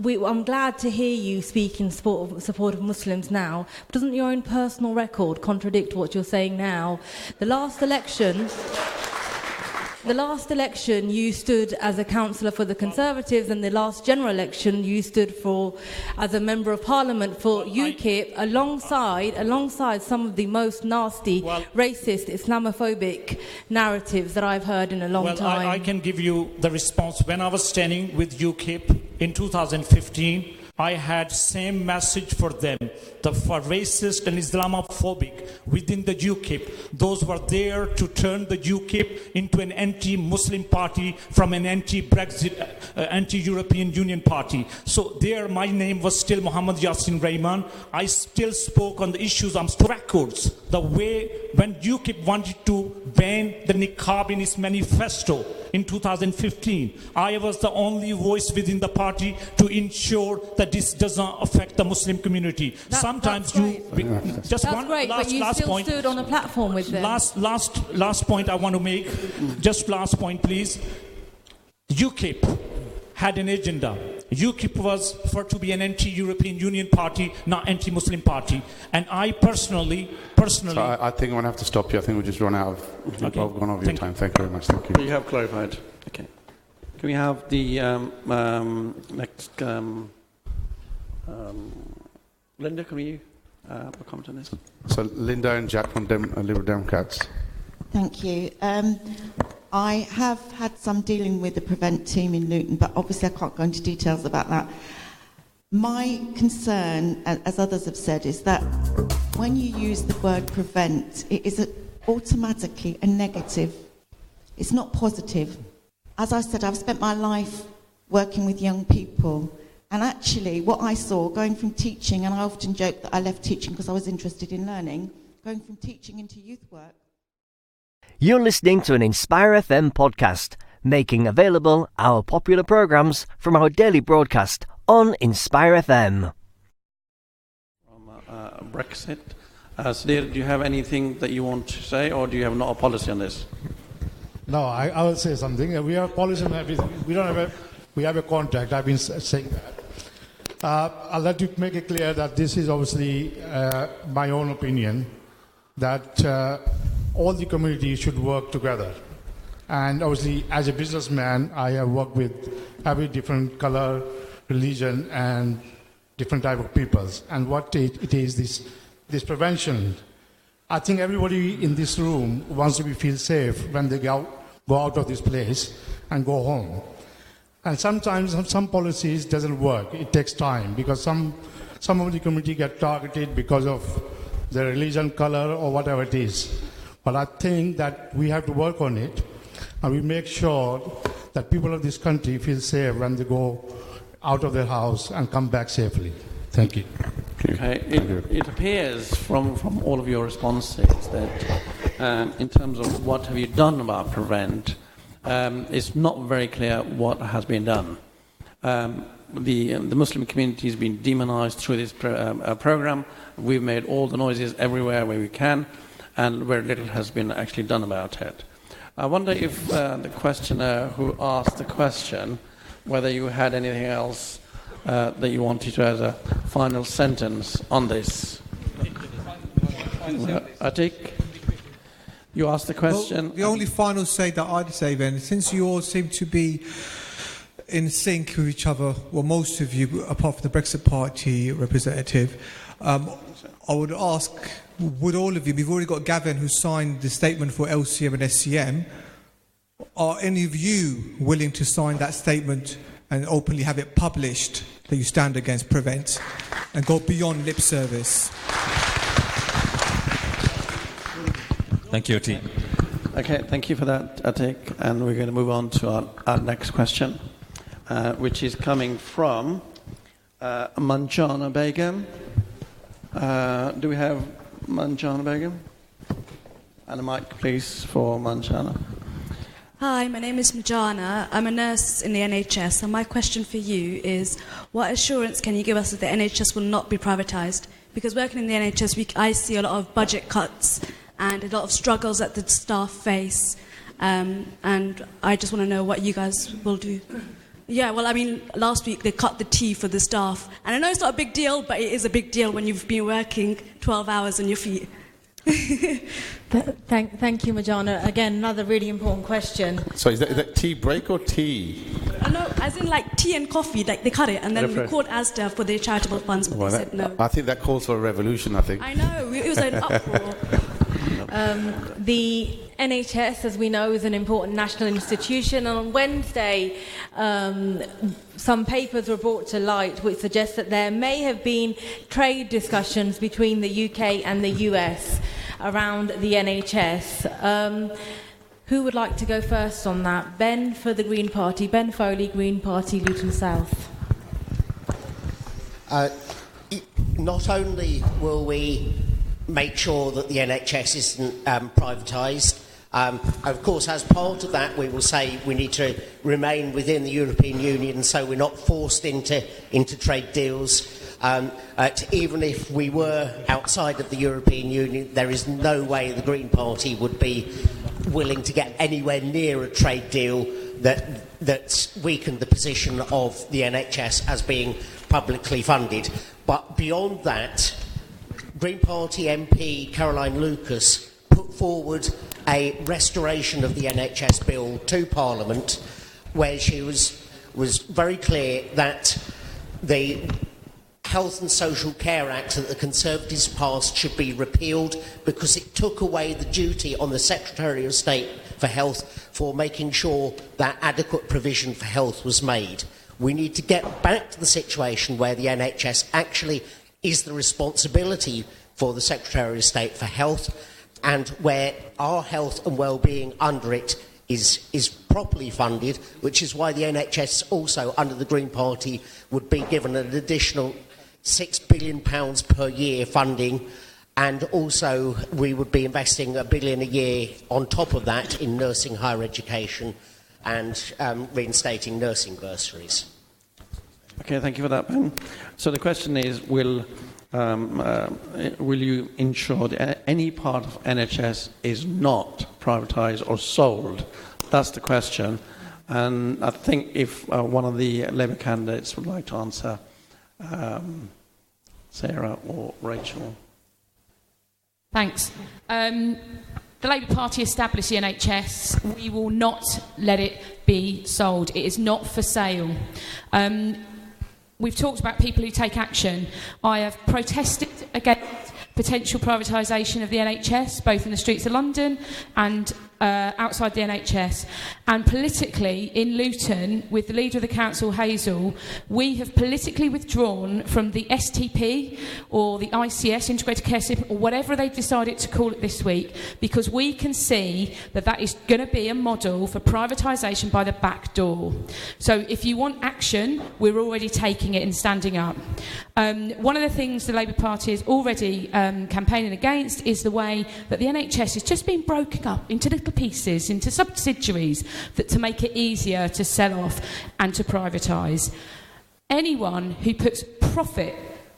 I'm glad to hear you speak in support of Muslims now, but doesn't your own personal record contradict what you're saying now? The last election you stood as a councillor for the Conservatives, and the last general election you stood for as a member of Parliament for UKIP, alongside some of the most nasty, racist, Islamophobic narratives that I've heard in a long time. I can give you the response. When I was standing with UKIP in 2015, I had same message for them. For racist and Islamophobic within the UKIP, those were there to turn the UKIP into an anti-Muslim party from an anti-Brexit, anti-European Union party. So there my name was still Muhammad Yassin Rahman. I still spoke on the issues on records. The way when UKIP wanted to ban the niqab in its manifesto in 2015, I was the only voice within the party to ensure that this does not affect the Muslim community. Sometimes you just That's one great, last, but you last still point. stood on a platform with them. Last point I want to make. Just last point, please. UKIP had an agenda. UKIP was for to be an anti-European Union party, not anti-Muslim party. And I personally. So I think I'm going to have to stop you. I think we'll just run out of, gone over your time. Thank you very much. Thank you. You have clarified. Okay. Can we have the next... Linda, can you comment on this? So Linda and Jack from Liberal Democrats. Thank you. I have had some dealing with the Prevent team in Luton, but obviously I can't go into details about that. My concern, as others have said, is that when you use the word prevent, it is automatically a negative. It's not positive. As I said, I've spent my life working with young people. And actually, what I saw, going from teaching, and I often joke that I left teaching because I was interested in learning, going from teaching into youth work. You're listening to an Inspire FM podcast, making available our popular programs from our daily broadcast on Inspire FM. Brexit. Sudhir, do you have anything that you want to say, or do you have not a policy on this? No, I will say something. We have a policy on everything. We have a contract. I've been saying that. I'll let you make it clear that this is obviously my own opinion, that all the communities should work together. And obviously, as a businessman, I have worked with every different color, religion, and different type of peoples. And what it is, this prevention. I think everybody in this room wants to feel safe when they go out of this place and go home. And sometimes some policies doesn't work. It takes time because some of the community get targeted because of their religion, color, or whatever it is. But I think that we have to work on it, and we make sure that people of this country feel safe when they go out of their house and come back safely. Thank you. Okay. It appears from all of your responses that in terms of what have you done about Prevent, it's not very clear what has been done. The Muslim community has been demonized through this program. We've made all the noises everywhere where we can, and very little has been actually done about it. I wonder if the questioner who asked the question, whether you had anything else that you wanted to as a final sentence on this. Atik? You asked the question. Well, the only final say that I'd say then, since you all seem to be in sync with each other, well, most of you, apart from the Brexit Party representative, I would ask, would all of you, we've already got Gavin who signed the statement for LCM and SCM, are any of you willing to sign that statement and openly have it published that you stand against Prevent and go beyond lip service? Thank you, Atik. Okay, thank you for that, Atik. And we're going to move on to our next question, which is coming from Manjana Begum. Do we have Manjana Begum? And a mic, please, for Manjana. Hi, my name is Majana. I'm a nurse in the NHS, and my question for you is, what assurance can you give us that the NHS will not be privatised? Because working in the NHS, I see a lot of budget cuts and a lot of struggles that the staff face, and I just want to know what you guys will do. Yeah, well, I mean, last week they cut the tea for the staff, and I know it's not a big deal, but it is a big deal when you've been working 12 hours on your feet. Thank you, Majana. Again, another really important question. So is that tea break or tea? No, as in like tea and coffee, like they cut it, and then we called ASDA for their charitable funds, but they said no. I think that calls for a revolution, I think. I know, it was an uproar. The NHS, as we know, is an important national institution, and on Wednesday some papers were brought to light which suggest that there may have been trade discussions between the UK and the US around the NHS. Who would like to go first on that? Ben for the Green Party. Ben Foley, Green Party, Luton South. Not only will we make sure that the NHS isn't privatised, of course, as part of that, we will say we need to remain within the European Union, so we're not forced into trade deals. Even if we were outside of the European Union, there is no way the Green Party would be willing to get anywhere near a trade deal that weakened the position of the NHS as being publicly funded. But beyond that, Green Party MP Caroline Lucas put forward a restoration of the NHS bill to Parliament, where she was very clear that the Health and Social Care Act that the Conservatives passed should be repealed because it took away the duty on the Secretary of State for Health for making sure that adequate provision for health was made. We need to get back to the situation where the NHS actually is the responsibility for the Secretary of State for Health, and where our health and well-being under it is properly funded, which is why the NHS also, under the Green Party, would be given an additional £6 billion per year funding, and also we would be investing £1 billion a year on top of that in nursing higher education and reinstating nursing bursaries. Okay, thank you for that, Ben. So the question is, will you ensure that any part of NHS is not privatised or sold? That's the question. And I think if one of the Labour candidates would like to answer, Sarah or Rachel. Thanks. The Labour Party established the NHS. We will not let it be sold. It is not for sale. We've talked about people who take action. I have protested against potential privatisation of the NHS, both in the streets of London and outside the NHS. And politically, in Luton, with the leader of the council, Hazel, we have politically withdrawn from the STP or the ICS, Integrated Care System, or whatever they decided to call it this week, because we can see that that is going to be a model for privatisation by the back door. So if you want action, we're already taking it and standing up. One of the things the Labour Party is already campaigning against is the way that the NHS is just being broken up into little pieces, into subsidiaries, to make it easier to sell off and to privatise. Anyone who puts profit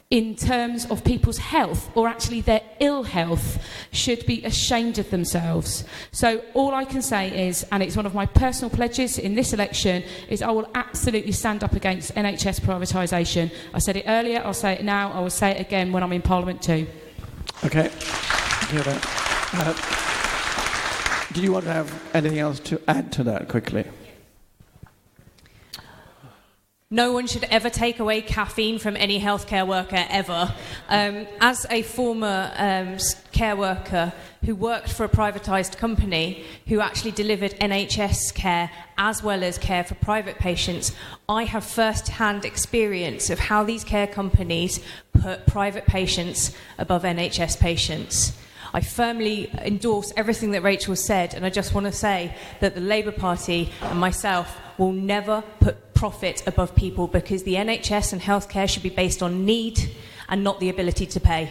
in terms of people's health, or actually their ill health, should be ashamed of themselves. So all I can say is, and it's one of my personal pledges in this election, is I will absolutely stand up against NHS privatisation. I said it earlier, I'll say it now, I will say it again when I'm in Parliament too. Okay. Do you want to have anything else to add to that quickly? No one should ever take away caffeine from any healthcare worker, ever. As a former care worker who worked for a privatised company who actually delivered NHS care as well as care for private patients, I have first-hand experience of how these care companies put private patients above NHS patients. I firmly endorse everything that Rachel said, and I just want to say that the Labour Party and myself will never put profit above people, because the NHS and healthcare should be based on need and not the ability to pay.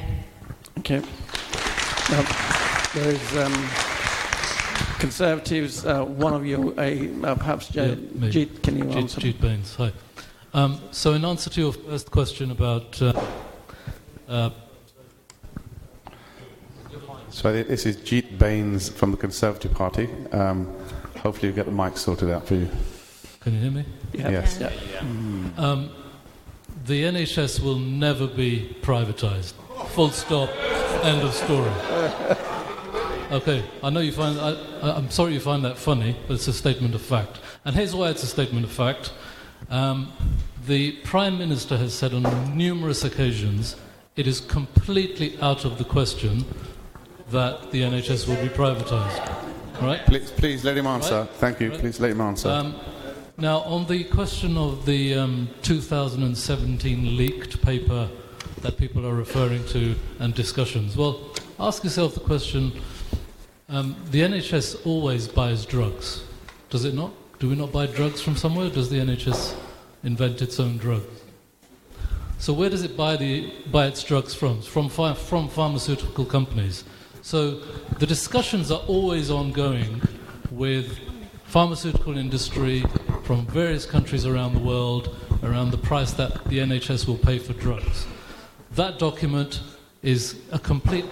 Okay. There is Conservatives, one of you, perhaps Jeet, can you answer? Jeet Baines, hi. So in answer to your first question about... So this is Jeet Baines from the Conservative Party. Hopefully you'll get the mic sorted out for you. Can you hear me? Yes. Yeah. The NHS will never be privatised. Full stop. End of story. Okay, I know you find... I'm sorry you find that funny, but it's a statement of fact. And here's why it's a statement of fact. The Prime Minister has said on numerous occasions it is completely out of the question that the NHS will be privatised. Right? Please let him answer. Right? Thank you. Right? Please let him answer. Now, on the question of the 2017 leaked paper that people are referring to and discussions, well, ask yourself the question, the NHS always buys drugs, does it not? Do we not buy drugs from somewhere? Does the NHS invent its own drugs? So where does it buy its drugs from? From pharmaceutical companies. So the discussions are always ongoing with pharmaceutical industry from various countries around the world around the price that the NHS will pay for drugs. That document is a complete,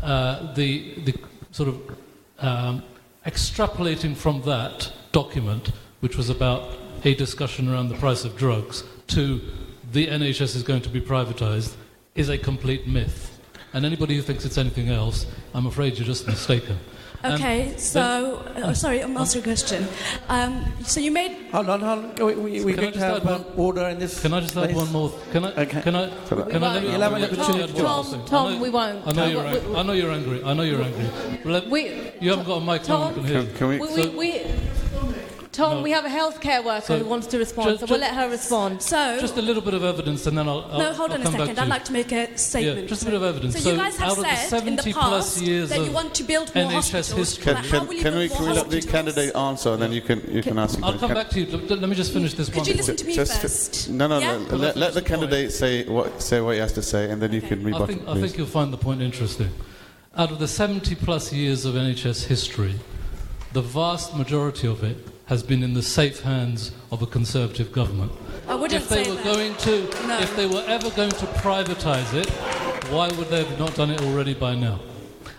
the sort of extrapolating from that document, which was about a discussion around the price of drugs, to the NHS is going to be privatised, is a complete myth. And anybody who thinks it's anything else, I'm afraid you're just mistaken. Okay, so sorry, I'm asking a question. So you made. Hold on. We're going to have order in this. Can I just add one more? Can I let me? You'll have an opportunity. Tom, we won't. I know you're angry. You haven't got a mic. No one can hear you. Tom, we have a healthcare worker who wants to respond, so we'll let her respond. So just a little bit of evidence, and then I'll no, hold on a second. I'd like to make a statement. Yeah, just a bit of evidence. So you guys have out said of the 70 in the plus past years that of you want to build more NHS hospitals. history. Can we let the candidate answer, and then you can ask. I'll come back to you. Let me just finish this one. Could you listen to me first? No. Let the candidate say what he has to say, and then you can rebut. I think you'll find the point interesting. Out of the 70 plus years of NHS history, the vast majority of it has been in the safe hands of a Conservative government. I wouldn't if they say were that. going to, No. if they were ever going to privatise it, why would they have not done it already by now?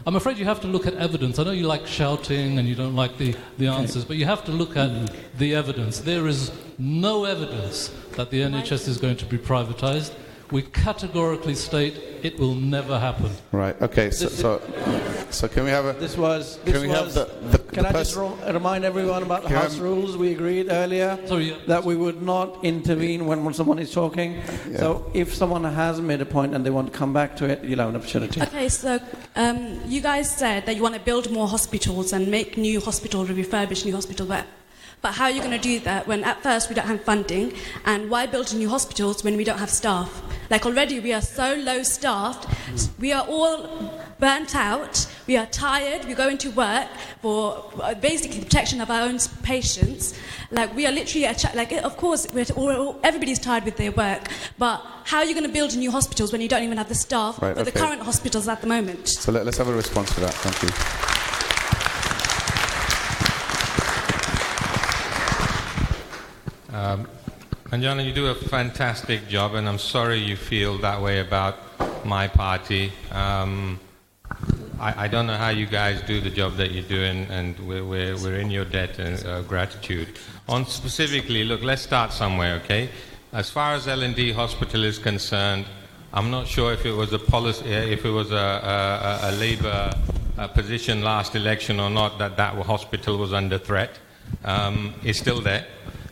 I'm afraid you have to look at evidence. I know you like shouting and you don't like the answers, but you have to look at the evidence. There is no evidence that the NHS is going to be privatised. We categorically state it will never happen. Right. Okay. So can we have a? Can I just remind everyone about the House rules? We agreed earlier that we would not intervene when someone is talking. Yeah. So if someone has made a point and they want to come back to it, you'll have an opportunity. Okay, so you guys said that you want to build more hospitals and make new hospitals, refurbish new hospitals. But how are you going to do that when at first we don't have funding? And why build new hospitals when we don't have staff? Like already we are so low staffed, we are all burnt out, we are tired, we're going to work for basically the protection of our own patients. Like we are literally, of course, everybody's tired with their work, but how are you going to build new hospitals when you don't even have the staff for the current hospitals at the moment? So let's have a response to that. Thank you. Anjana, you do a fantastic job, and I'm sorry you feel that way about my party. I don't know how you guys do the job that you're doing, and we're in your debt and gratitude. On specifically, look, let's start somewhere, okay? As far as L&D Hospital is concerned, I'm not sure if it was a policy, if it was a Labour position last election or not that hospital was under threat. It's still there.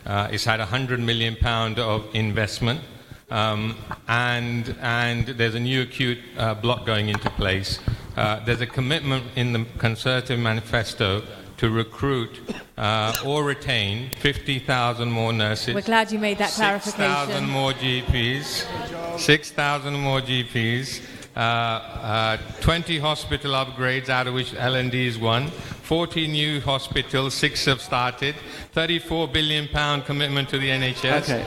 It's had £100 million of investment, and there's a new acute block going into place. There's a commitment in the Conservative manifesto to recruit or retain 50,000 more nurses. We're glad you made that clarification. 6,000 more GPs. 6,000 more GPs. 20 hospital upgrades, out of which L&D is one. 40 new hospitals, 6 have started. £34 billion commitment to the NHS. Okay,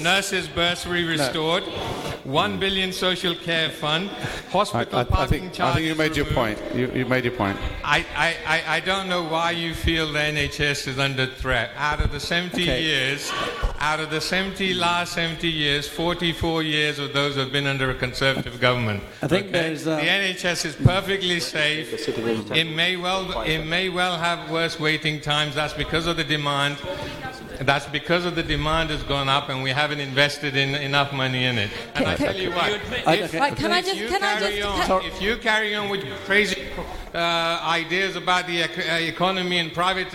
nurses bursary restored. £1 billion social care fund. Hospital parking charges. I think you made your point. You made your point. I don't know why you feel the NHS is under threat. Out of the 70 years, last 70 years, 44 years of those have been under a Conservative government. I think the NHS is perfectly safe. It may well have worse waiting times. That's because of the demand. That's because of the demand has gone up, and we haven't invested enough money in it. And I tell you what, if you carry on with crazy ideas about the economy and private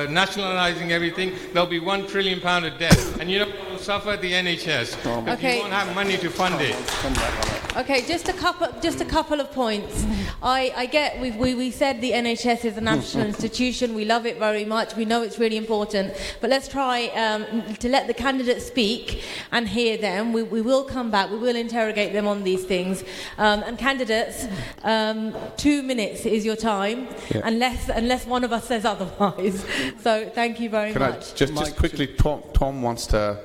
nationalising everything, there'll be £1 trillion of debt. And you know will suffer the NHS because Okay. you won't have money to fund it. Okay, just a couple of points. I get we said the NHS is a national institution. We love it very much. We know it's really important. But let's try to let the candidates speak and hear them. We will come back. We will interrogate them on these things. And candidates, 2 minutes is your time, unless one of us says otherwise. So thank you very much. Just quickly, Tom wants to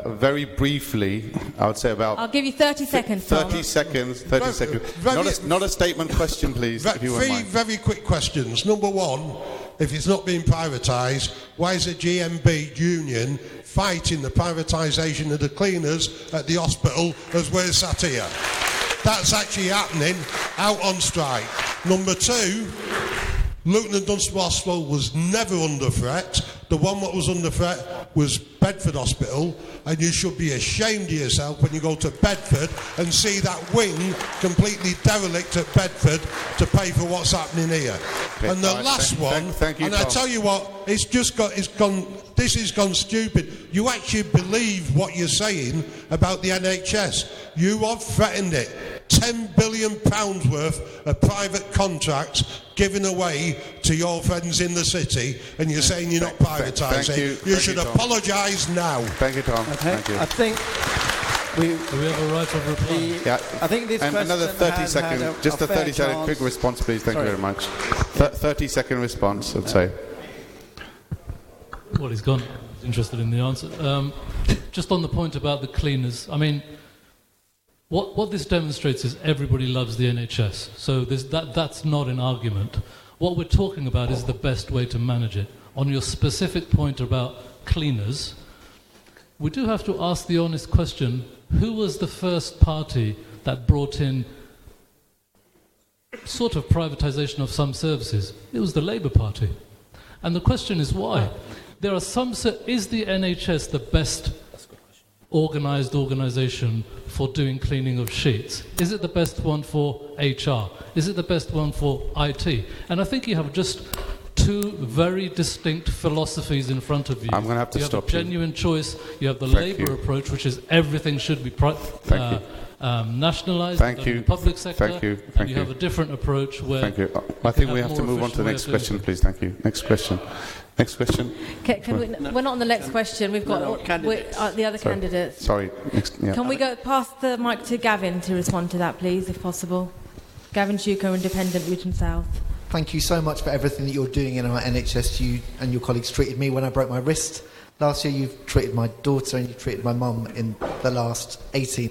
very briefly, I would say about... I'll give you 30 seconds, Tom. 30 seconds. Not a statement question, please, if you wouldn't mind. Very quick questions. Number one, if it's not being privatised, why is the GMB union fighting the privatisation of the cleaners at the hospital as we're sat here? That's actually happening, out on strike. Number two, Luton and Dunstable Hospital was never under threat. The one that was under threat was Bedford Hospital, and you should be ashamed of yourself when you go to Bedford and see that wing completely derelict at Bedford to pay for what's happening here. Okay, And the last one, thank you, and Tom. I tell you what, this has gone stupid. You actually believe what you're saying about the NHS. You have threatened it. £10 billion worth of private contracts given away to your friends in the city, and you're saying you're not privatising. You should apologise now. Thank you, Tom. Okay. Thank you. I think we have a right of reply. I think this and question another 30 has seconds. had Just a fair 30-second chance. quick response, please. Thank you very much. 30-second response, I'd say. Well, he's gone. He's interested in the answer. Just on the point about the cleaners, I mean, what this demonstrates is everybody loves the NHS. So that's not an argument. What we're talking about is the best way to manage it. On your specific point about cleaners, we do have to ask the honest question, who was the first party that brought in sort of privatisation of some services? It was the Labour Party. And the question is why? There are some... Is the NHS the best organised organisation for doing cleaning of sheets? Is it the best one for HR? Is it the best one for IT? And I think you have just two very distinct philosophies in front of you. I'm going to have to stop you. You have a genuine choice. You have the Labour approach, which is everything should be nationalised in the public sector. Thank you. And you have a different approach where... Thank you. I think we have to move on to the next question, please. Thank you. Next question. Next question. We're not on the next question. We've got the other candidates. Sorry. Can we go past the mic to Gavin to respond to that, please, if possible? Gavin Shuko, Independent, Luton South. Thank you so much for everything that you're doing in our NHS. You and your colleagues treated me when I broke my wrist. Last year you've treated my daughter and you've treated my mum in the last 18.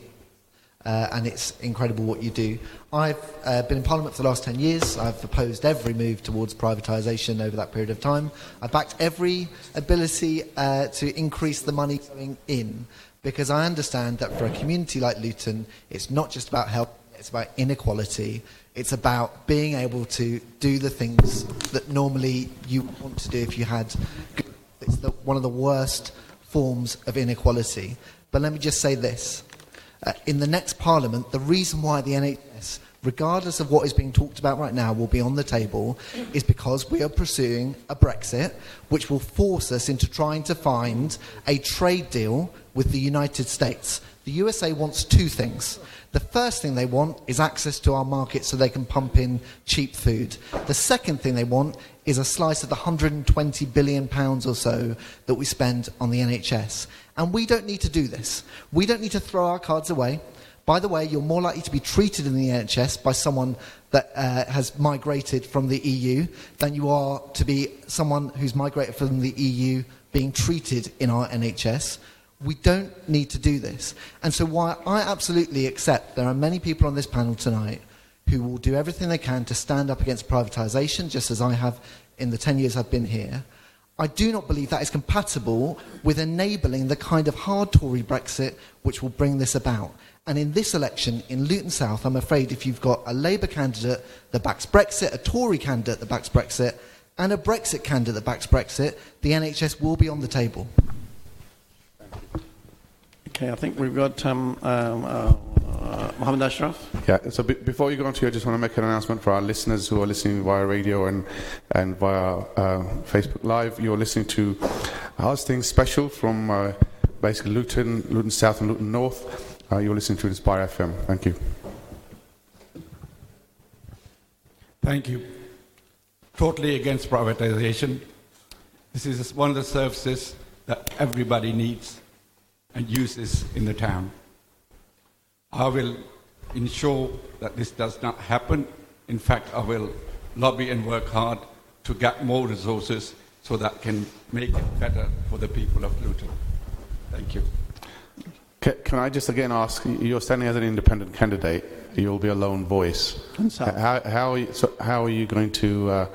And it's incredible what you do. I've been in Parliament for the last 10 years. I've opposed every move towards privatisation over that period of time. I've backed every ability to increase the money going in, because I understand that for a community like Luton, it's not just about health, it's about inequality. It's about being able to do the things that normally you want to do if you had... It's one of the worst forms of inequality. But let me just say this. In the next Parliament, the reason why the NHS, regardless of what is being talked about right now, will be on the table is because we are pursuing a Brexit which will force us into trying to find a trade deal with the United States. The USA wants two things. The first thing they want is access to our market so they can pump in cheap food. The second thing they want is a slice of the £120 billion or so that we spend on the NHS. And we don't need to do this. We don't need to throw our cards away. By the way, you're more likely to be treated in the NHS by someone that has migrated from the EU than you are to be someone who's migrated from the EU being treated in our NHS. We don't need to do this. And so while I absolutely accept there are many people on this panel tonight who will do everything they can to stand up against privatisation, just as I have in the 10 years I've been here, I do not believe that is compatible with enabling the kind of hard Tory Brexit which will bring this about. And in this election, in Luton South, I'm afraid if you've got a Labour candidate that backs Brexit, a Tory candidate that backs Brexit, and a Brexit candidate that backs Brexit, the NHS will be on the table. Okay, I think we've got Mohammed Ashraf. Yeah, so before you go on to, I just want to make an announcement for our listeners who are listening via radio and via Facebook Live. You're listening to Hustings special from basically Luton South and Luton North. You're listening to Inspire FM. Thank you. Thank you. Totally against privatization. This is one of the services that everybody needs and uses in the town. I will ensure that this does not happen. In fact, I will lobby and work hard to get more resources so that can make it better for the people of Luton. Thank you. Can I just again ask, you're standing as an independent candidate, you'll be a lone voice. How are you going to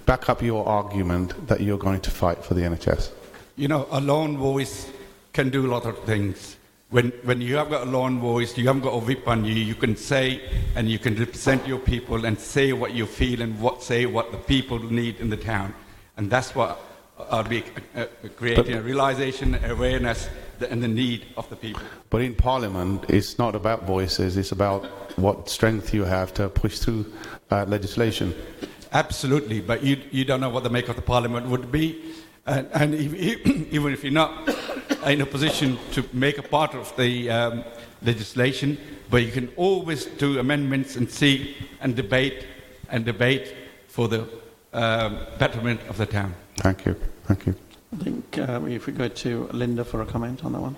back up your argument that you're going to fight for the NHS? You know, a lone voice can do a lot of things. When you have got a lone voice, you haven't got a whip on you, you can say and you can represent your people and say what you feel and say what the people need in the town. And that's what I'll be creating, a realization, awareness, and the need of the people. But in Parliament, it's not about voices, it's about what strength you have to push through legislation. Absolutely, but you don't know what the make of the Parliament would be. And even if you're not in a position to make a part of the legislation, but you can always do amendments and see and debate for the betterment of the town. Thank you. Thank you. I think if we go to Linda for a comment on that one.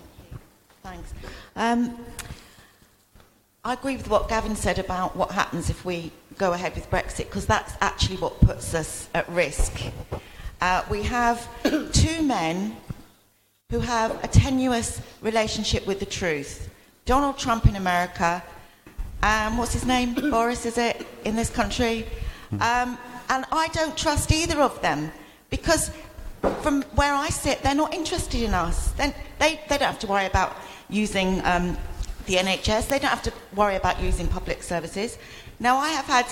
Thanks. I agree with what Gavin said about what happens if we go ahead with Brexit, because that's actually what puts us at risk. We have two men who have a tenuous relationship with the truth. Donald Trump in America, what's his name? Boris, is it, in this country? And I don't trust either of them, because from where I sit, they're not interested in us. They don't have to worry about using the NHS. They don't have to worry about using public services. Now, I have had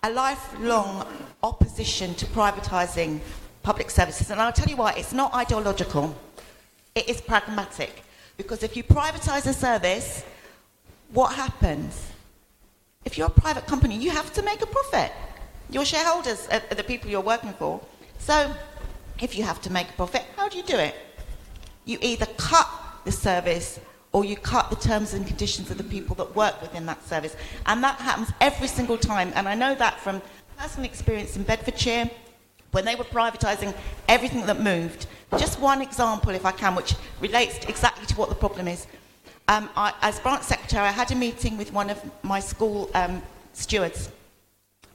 a lifelong opposition to privatising public services, and I'll tell you why. It's not ideological. It is pragmatic. Because if you privatise a service, what happens? If you're a private company, you have to make a profit. Your shareholders are the people you're working for. So, if you have to make a profit, how do you do it? You either cut the service or you cut the terms and conditions of the people that work within that service. And that happens every single time. And I know that from personal experience in Bedfordshire, when they were privatising everything that moved. Just one example, if I can, which relates exactly to what the problem is. As branch secretary, I had a meeting with one of my school stewards,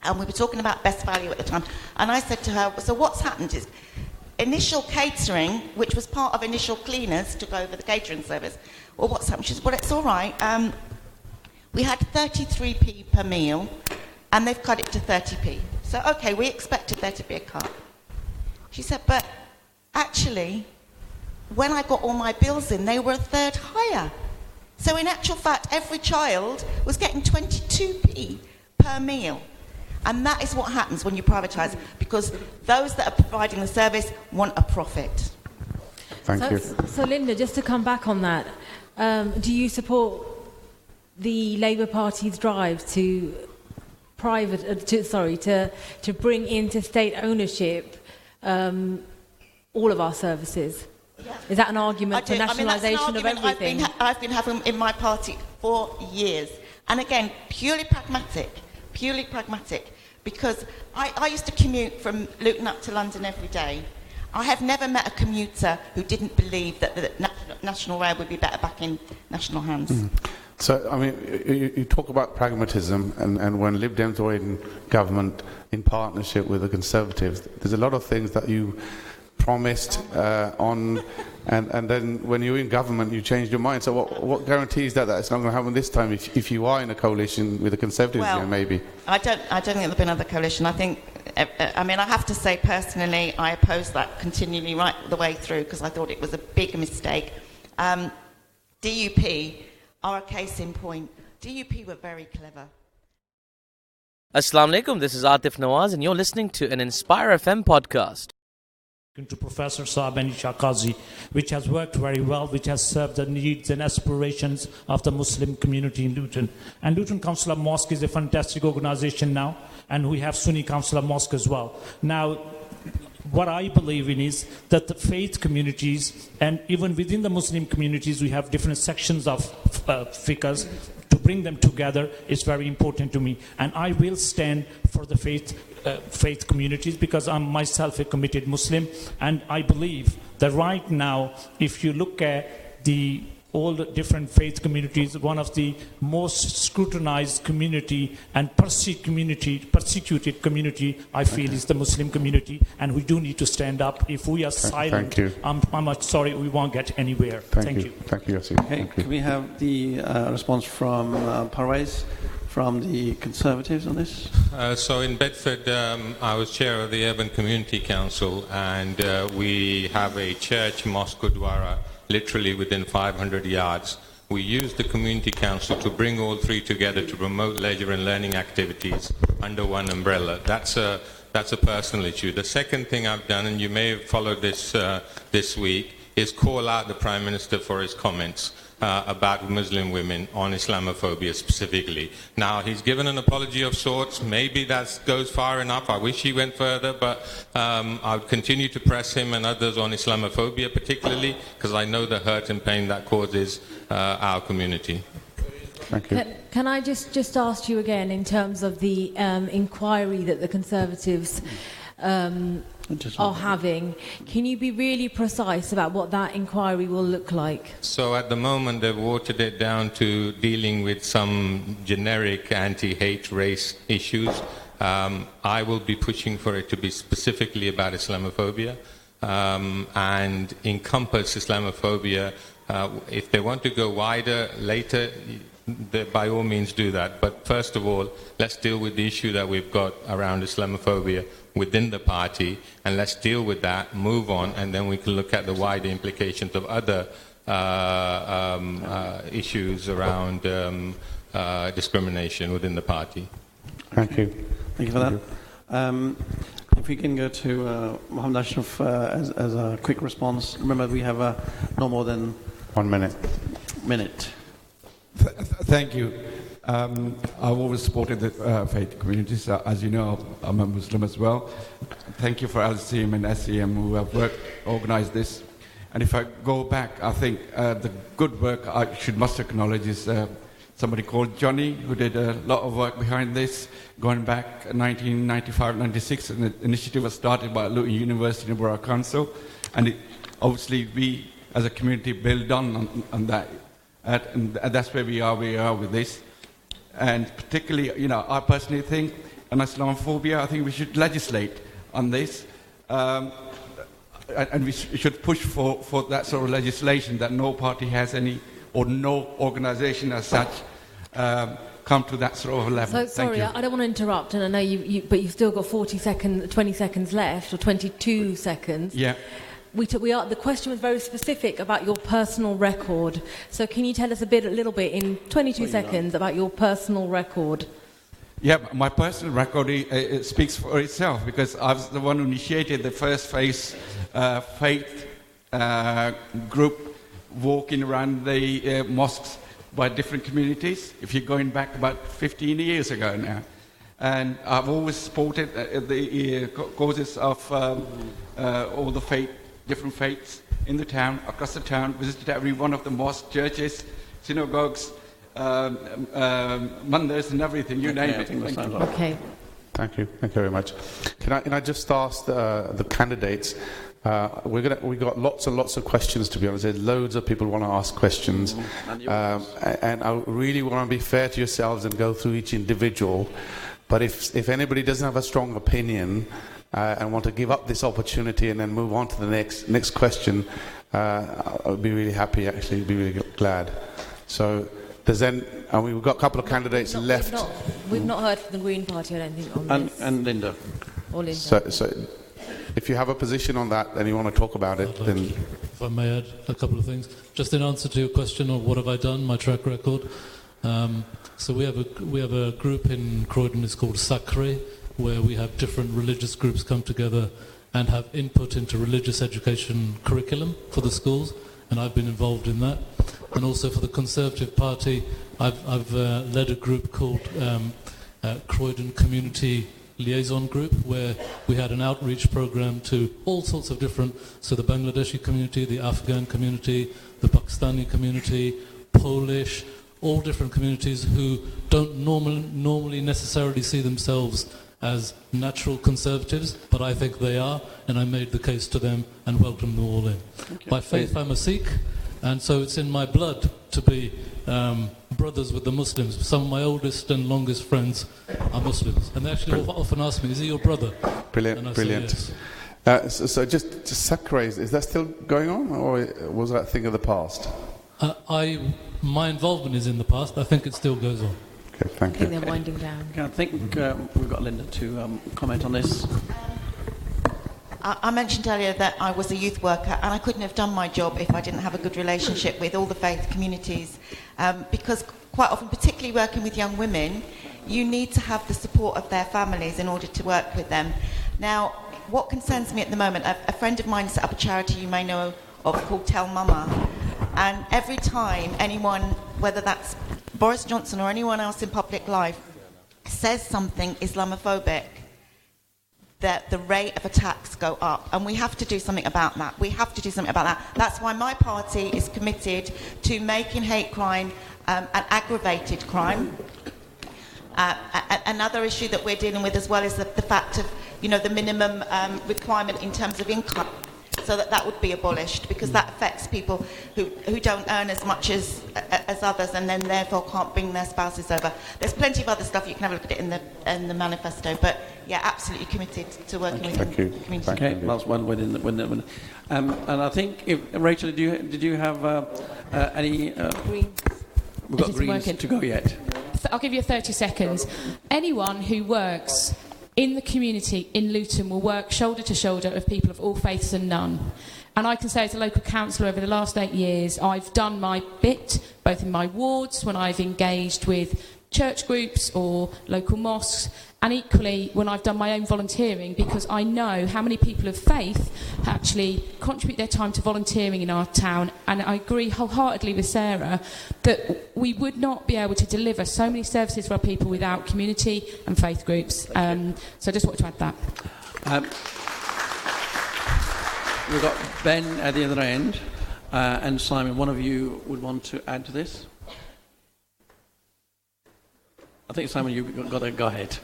and we were talking about best value at the time. And I said to her, so what's happened is initial catering, which was part of initial cleaners, took over the catering service. Well, what's happened? She said, well, it's all right. We had 33p per meal, and they've cut it to 30p. So, okay, we expected there to be a cut. She said, but actually, when I got all my bills in, they were a third higher. So in actual fact, every child was getting 22p per meal. And that is what happens when you privatise, because those that are providing the service want a profit. Thank you. So, Linda, just to come back on that, do you support the Labour Party's drive to to bring into state ownership all of our services? Yeah. Is that an argument for nationalisation of everything? I've been having in my party for years. And again, purely pragmatic, because I used to commute from Luton up to London every day. I have never met a commuter who didn't believe that the National Rail would be better back in national hands. Mm. So, I mean, you talk about pragmatism, and when Lib Dems were in government in partnership with the Conservatives, there's a lot of things that you promised and then when you're in government, you changed your mind. So what guarantees that it's not going to happen this time if you are in a coalition with the Conservatives, well, maybe? I don't think there'll be another coalition. I think, I mean, I have to say personally, I opposed that continually right the way through because I thought it was a big mistake. DUP are a case in point. DUP were very clever. Assalamu alaikum, this is Atif Nawaz and you're listening to an Inspire FM podcast. To Professor Saab and Shakazi, which has worked very well, which has served the needs and aspirations of the Muslim community in Luton. And Luton Council of Mosque is a fantastic organization now, and we have Sunni Council of Mosque as well. Now, what I believe in is that the faith communities, and even within the Muslim communities, we have different sections of fiqhs. To bring them together is very important to me, and I will stand for the faith communities because I'm myself a committed Muslim, and I believe that right now, if you look at all the different faith communities, one of the most scrutinized community and persecuted community, I feel, is the Muslim community, and we do need to stand up. If we are silent, I'm sorry, we won't get anywhere. Thank you. Thank you, Yassin. Okay, can we have the response from Parvez from the Conservatives on this? So in Bedford, I was chair of the Urban Community Council, and we have a church, mosque, gurdwara, literally within 500 yards. We use the community council to bring all three together to promote leisure and learning activities under one umbrella. That's a personal issue. The second thing I've done, and you may have followed this this week, is call out the Prime Minister for his comments about Muslim women on Islamophobia specifically. Now, he's given an apology of sorts. Maybe that goes far enough. I wish he went further, but I would continue to press him and others on Islamophobia particularly, because I know the hurt and pain that causes our community. Thank you. Can I just ask you again, in terms of the inquiry that the Conservatives are having, can you be really precise about what that inquiry will look like? So at the moment they've watered it down to dealing with some generic anti-hate race issues. I will be pushing for it to be specifically about Islamophobia and encompass Islamophobia. If they want to go wider later, they by all means do that. But first of all, let's deal with the issue that we've got around Islamophobia within the party, and let's deal with that, move on, and then we can look at the wider implications of other issues around discrimination within the party. Thank you. Thank you for that. If we can go to Mohammed Ashraf as a quick response. Remember, we have no more than 1 minute. Thank you. I've always supported the faith communities. As you know, I'm a Muslim as well. Thank you for LCM and SEM who have organized this. And if I go back, I think the good work I must acknowledge is somebody called Johnny, who did a lot of work behind this, going back 1995-96, and the initiative was started by Luton University and Borough Council. And obviously we, as a community, build on that. And that's where we are with this. And particularly, I personally think, on Islamophobia, I think we should legislate on this. And we should push for that sort of legislation, that no party has any, or no organization as such, come to that sort of level. So sorry, I don't want to interrupt, and I know but you've still got 20 seconds left, or 22 seconds. Yeah. The question was very specific about your personal record. So can you tell us a little bit in 22 seconds about your personal record? Yeah, my personal record it speaks for itself, because I was the one who initiated the first faith group walking around the mosques by different communities. If you're going back about 15 years ago now. And I've always supported the causes of all the different faiths in the town, across the town, visited every one of the mosques, churches, synagogues, mandirs and everything, you name it. Thank you. Okay. Thank you. Thank you very much. Can I just ask the candidates? We've got lots and lots of questions, to be honest. There's loads of people who want to ask questions. And I really want to be fair to yourselves and go through each individual. But if anybody doesn't have a strong opinion and want to give up this opportunity and then move on to the next question, I'll be really happy, actually, be really glad. So we've got a couple of candidates left. We've not heard from the Green Party, I don't think, on this. And Linda. Or Linda. So if you have a position on that and you want to talk about it, then... If I may add a couple of things. Just in answer to your question of what have I done, my track record. So we have a group in Croydon, it's called Sacre, where we have different religious groups come together and have input into religious education curriculum for the schools, and I've been involved in that. And also for the Conservative Party, I've led a group called Croydon Community liaison group where we had an outreach program to all sorts of different, so the Bangladeshi community, the Afghan community, the Pakistani community, Polish, all different communities who don't normally necessarily see themselves as natural conservatives, but I think they are, and I made the case to them and welcomed them all in. By faith, I'm a Sikh, and so it's in my blood to be brothers with the Muslims. Some of my oldest and longest friends are Muslims, and they actually often ask me, is he your brother? Brilliant, and I brilliant. say yes. So just Sakrays, is that still going on, or was that a thing of the past? My involvement is in the past. I think it still goes on. Okay, thank you. I think they're winding down. I think we've got Linda to comment on this. I mentioned earlier that I was a youth worker, and I couldn't have done my job if I didn't have a good relationship with all the faith communities. Because quite often, particularly working with young women, you need to have the support of their families in order to work with them. Now, what concerns me at the moment, a friend of mine set up a charity you may know of called Tell Mama. And every time anyone, whether that's Boris Johnson or anyone else in public life, says something Islamophobic, that the rate of attacks go up. And we have to do something about that. We have to do something about that. That's why my party is committed to making hate crime an aggravated crime. Another issue that we're dealing with as well is the fact of, the minimum requirement in terms of income. So that would be abolished, because that affects people who don't earn as much as others, and then therefore can't bring their spouses over. There's plenty of other stuff. You can have a look at it in the manifesto. But yeah, absolutely committed to working with the community. Okay, last one within. And I think, Rachel, did you have any? We've got Greens to go yet. I'll give you 30 seconds. Anyone who works in the community in Luton will work shoulder to shoulder with people of all faiths and none. And I can say as a local councillor over the last 8 years, I've done my bit, both in my wards, when I've engaged with church groups or local mosques, and equally when I've done my own volunteering, because I know how many people of faith actually contribute their time to volunteering in our town. And I agree wholeheartedly with Sarah that we would not be able to deliver so many services for our people without community and faith groups. So I just wanted to add that. We've got Ben at the other end, and Simon. One of you would want to add to this? I think, Simon, you've got to go ahead.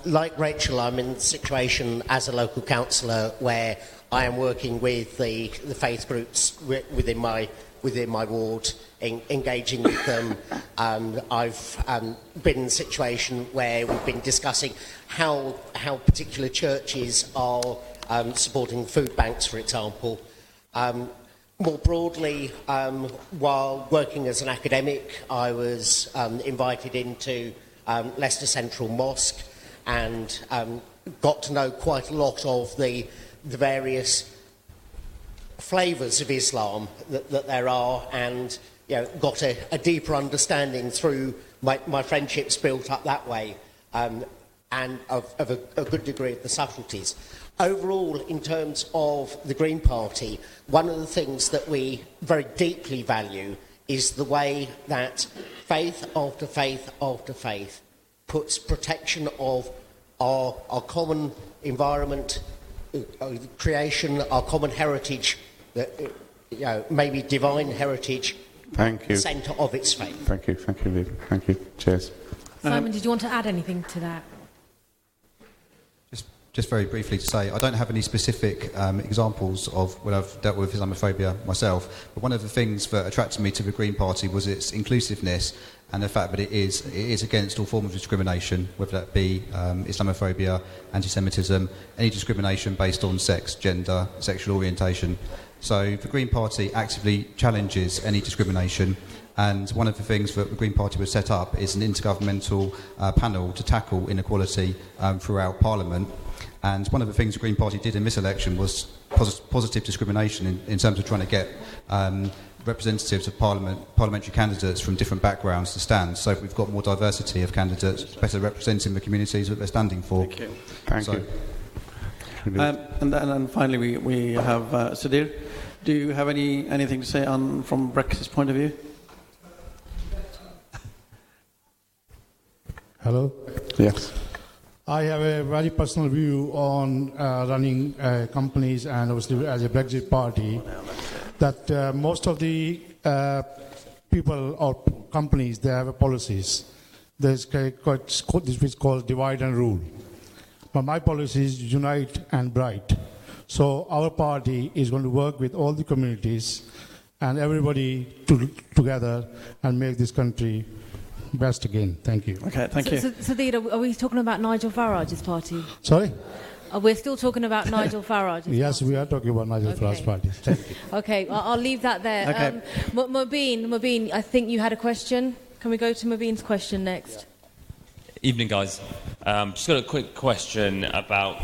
Like Rachel, I'm in a situation as a local councillor where I am working with the faith groups within my ward, engaging with them. I've been in a situation where we've been discussing how particular churches are supporting food banks, for example. More broadly, while working as an academic, I was invited into Leicester Central Mosque and got to know quite a lot of the various flavours of Islam that there are, and got a deeper understanding through my friendships built up that way, and of a good degree of the subtleties. Overall, in terms of the Green Party, one of the things that we very deeply value is the way that faith after faith after faith puts protection of our common environment, creation, our common heritage, maybe divine heritage, Thank you. centre of its faith. Thank you, Vivian. Thank you. Cheers. Simon, did you want to add anything to that? Just very briefly to say, I don't have any specific examples of when I've dealt with Islamophobia myself, but one of the things that attracted me to the Green Party was its inclusiveness and the fact that it is against all forms of discrimination, whether that be Islamophobia, anti-Semitism, any discrimination based on sex, gender, sexual orientation. So the Green Party actively challenges any discrimination, and one of the things that the Green Party was set up is an intergovernmental panel to tackle inequality throughout Parliament. And one of the things the Green Party did in this election was positive discrimination in terms of trying to get representatives of parliamentary candidates from different backgrounds to stand. So we've got more diversity of candidates, better representing the communities that they're standing for. Thank you. Thank you. And finally, we have Sudhir. Do you have anything to say from Brexit's point of view? Hello? Yes. I have a very personal view on running companies and obviously as a Brexit party, that most of the people or companies, they have policies. There's this which is called divide and rule. But my policy is unite and bright. So our party is going to work with all the communities and everybody together and make this country best again. Thank you. Okay, thank you. Sadeed, are we talking about Nigel Farage's party? Sorry? We're still talking about Nigel Farage's Yes, we are talking about Nigel Farage's party. Thank you. Okay, I'll leave that there. Okay. Mobeen, I think you had a question. Can we go to Mobeen's question next? Evening, guys. Just got a quick question about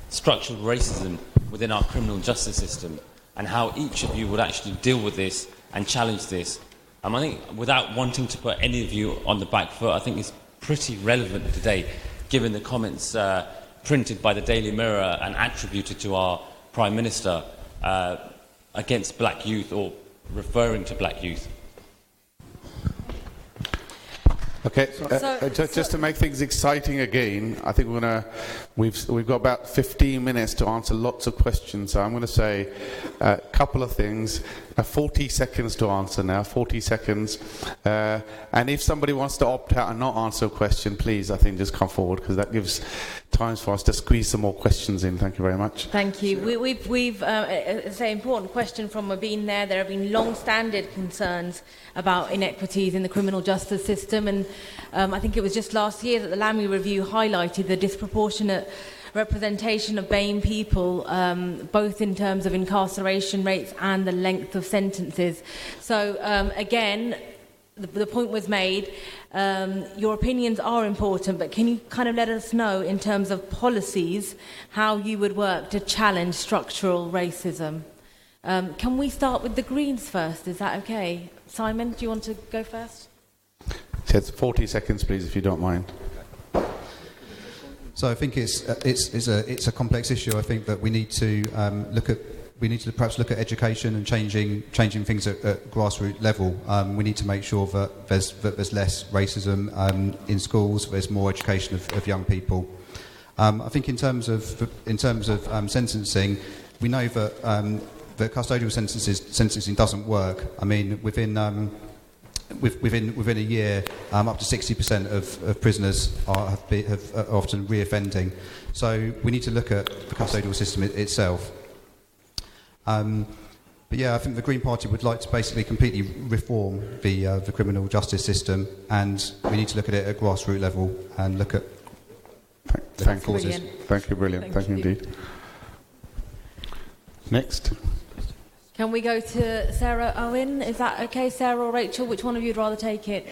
structural racism within our criminal justice system and how each of you would actually deal with this and challenge this. I think, without wanting to put any of you on the back foot, I think it's pretty relevant today, given the comments printed by the Daily Mirror and attributed to our Prime Minister against black youth or referring to black youth. Okay, just to make things exciting again, I think we've got about 15 minutes to answer lots of questions. So I'm going to say a couple of things. 40 seconds to answer now. 40 seconds. And if somebody wants to opt out and not answer a question, please, I think just come forward because that gives time for us to squeeze some more questions in. Thank you very much. Thank you. We've it's an important question from Mobeen there. There have been long-standing concerns about inequities in the criminal justice system, and I think it was just last year that the Lammy Review highlighted the disproportionate representation of BAME people, both in terms of incarceration rates and the length of sentences. So again, the point was made, your opinions are important, but can you kind of let us know in terms of policies how you would work to challenge structural racism? Can we start with the Greens first? Is that okay? Simon, do you want to go first? It's 40 seconds, please, if you don't mind. So I think it's a complex issue. I think that we need to perhaps look at education and changing things at grassroots level. We need to make sure that there's less racism in schools. There's more education of young people. I think in terms of sentencing, we know that the custodial sentencing doesn't work. I mean, within a year, up to 60% of prisoners are often reoffending. So we need to look at the custodial system itself. But yeah, I think the Green Party would like to basically completely reform the criminal justice system, and we need to look at it at grassroots level and look at causes. Thank you, brilliant. Thank you indeed. Next. Can we go to Sarah Owen? Is that okay, Sarah or Rachel? Which one of you would rather take it?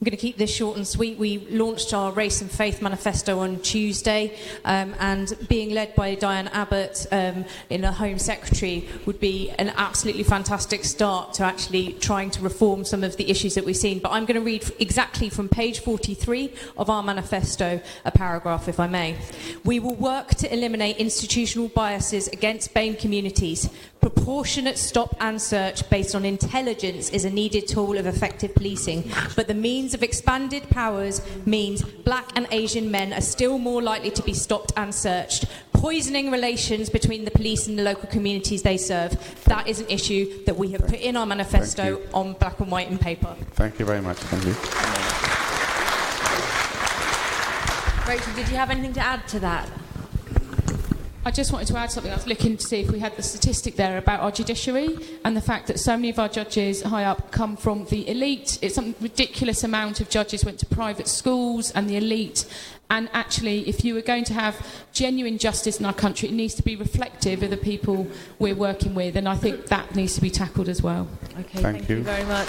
I'm going to keep this short and sweet. We launched our Race and Faith Manifesto on Tuesday, and being led by Diane Abbott in a Home Secretary would be an absolutely fantastic start to actually trying to reform some of the issues that we've seen. But I'm going to read exactly from page 43 of our manifesto, a paragraph, if I may. We will work to eliminate institutional biases against BAME communities. Proportionate stop and search based on intelligence is a needed tool of effective policing, but the means of expanded powers means black and Asian men are still more likely to be stopped and searched, poisoning relations between the police and the local communities they serve. That is an issue that we have put in our manifesto on black and white in paper. Thank you very much. Thank you. Rachel, did you have anything to add to that? I just wanted to add something. I was looking to see if we had the statistic there about our judiciary and the fact that so many of our judges high up come from the elite. It's some ridiculous amount of judges went to private schools and the elite. And actually, if you were going to have genuine justice in our country, it needs to be reflective of the people we're working with. And I think that needs to be tackled as well. Okay, thank you very much.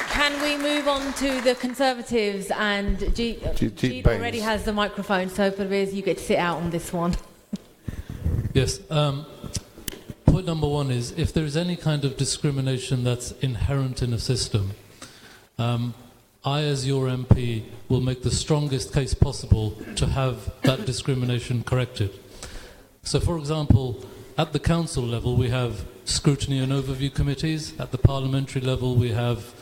Can we move on to the Conservatives? And Jeet already has the microphone, so Pervez, you get to sit out on this one. Yes. Point number one is, if there is any kind of discrimination that's inherent in a system, I, as your MP, will make the strongest case possible to have that discrimination corrected. So, for example, at the council level, we have scrutiny and overview committees. At the parliamentary level, we have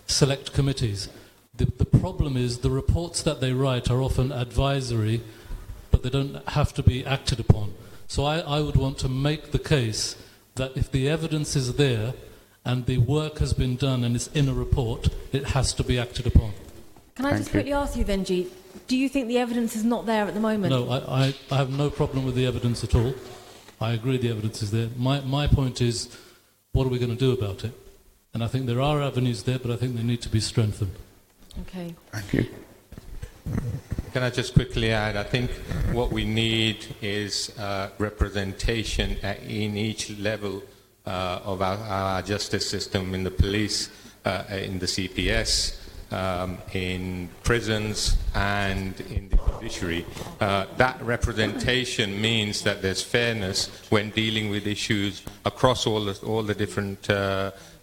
select committees. The problem is the reports that they write are often advisory, but they don't have to be acted upon. So I would want to make the case that if the evidence is there and the work has been done and it's in a report, it has to be acted upon. Can I just quickly ask you then, Jeet, do you think the evidence is not there at the moment? No, I have no problem with the evidence at all. I agree the evidence is there. My point is, what are we going to do about it? And I think there are avenues there, but I think they need to be strengthened. Okay. Thank you. Can I just quickly add, I think what we need is representation in each level of our justice system, in the police, in the CPS, in prisons and in the judiciary. That representation means that there's fairness when dealing with issues across all the different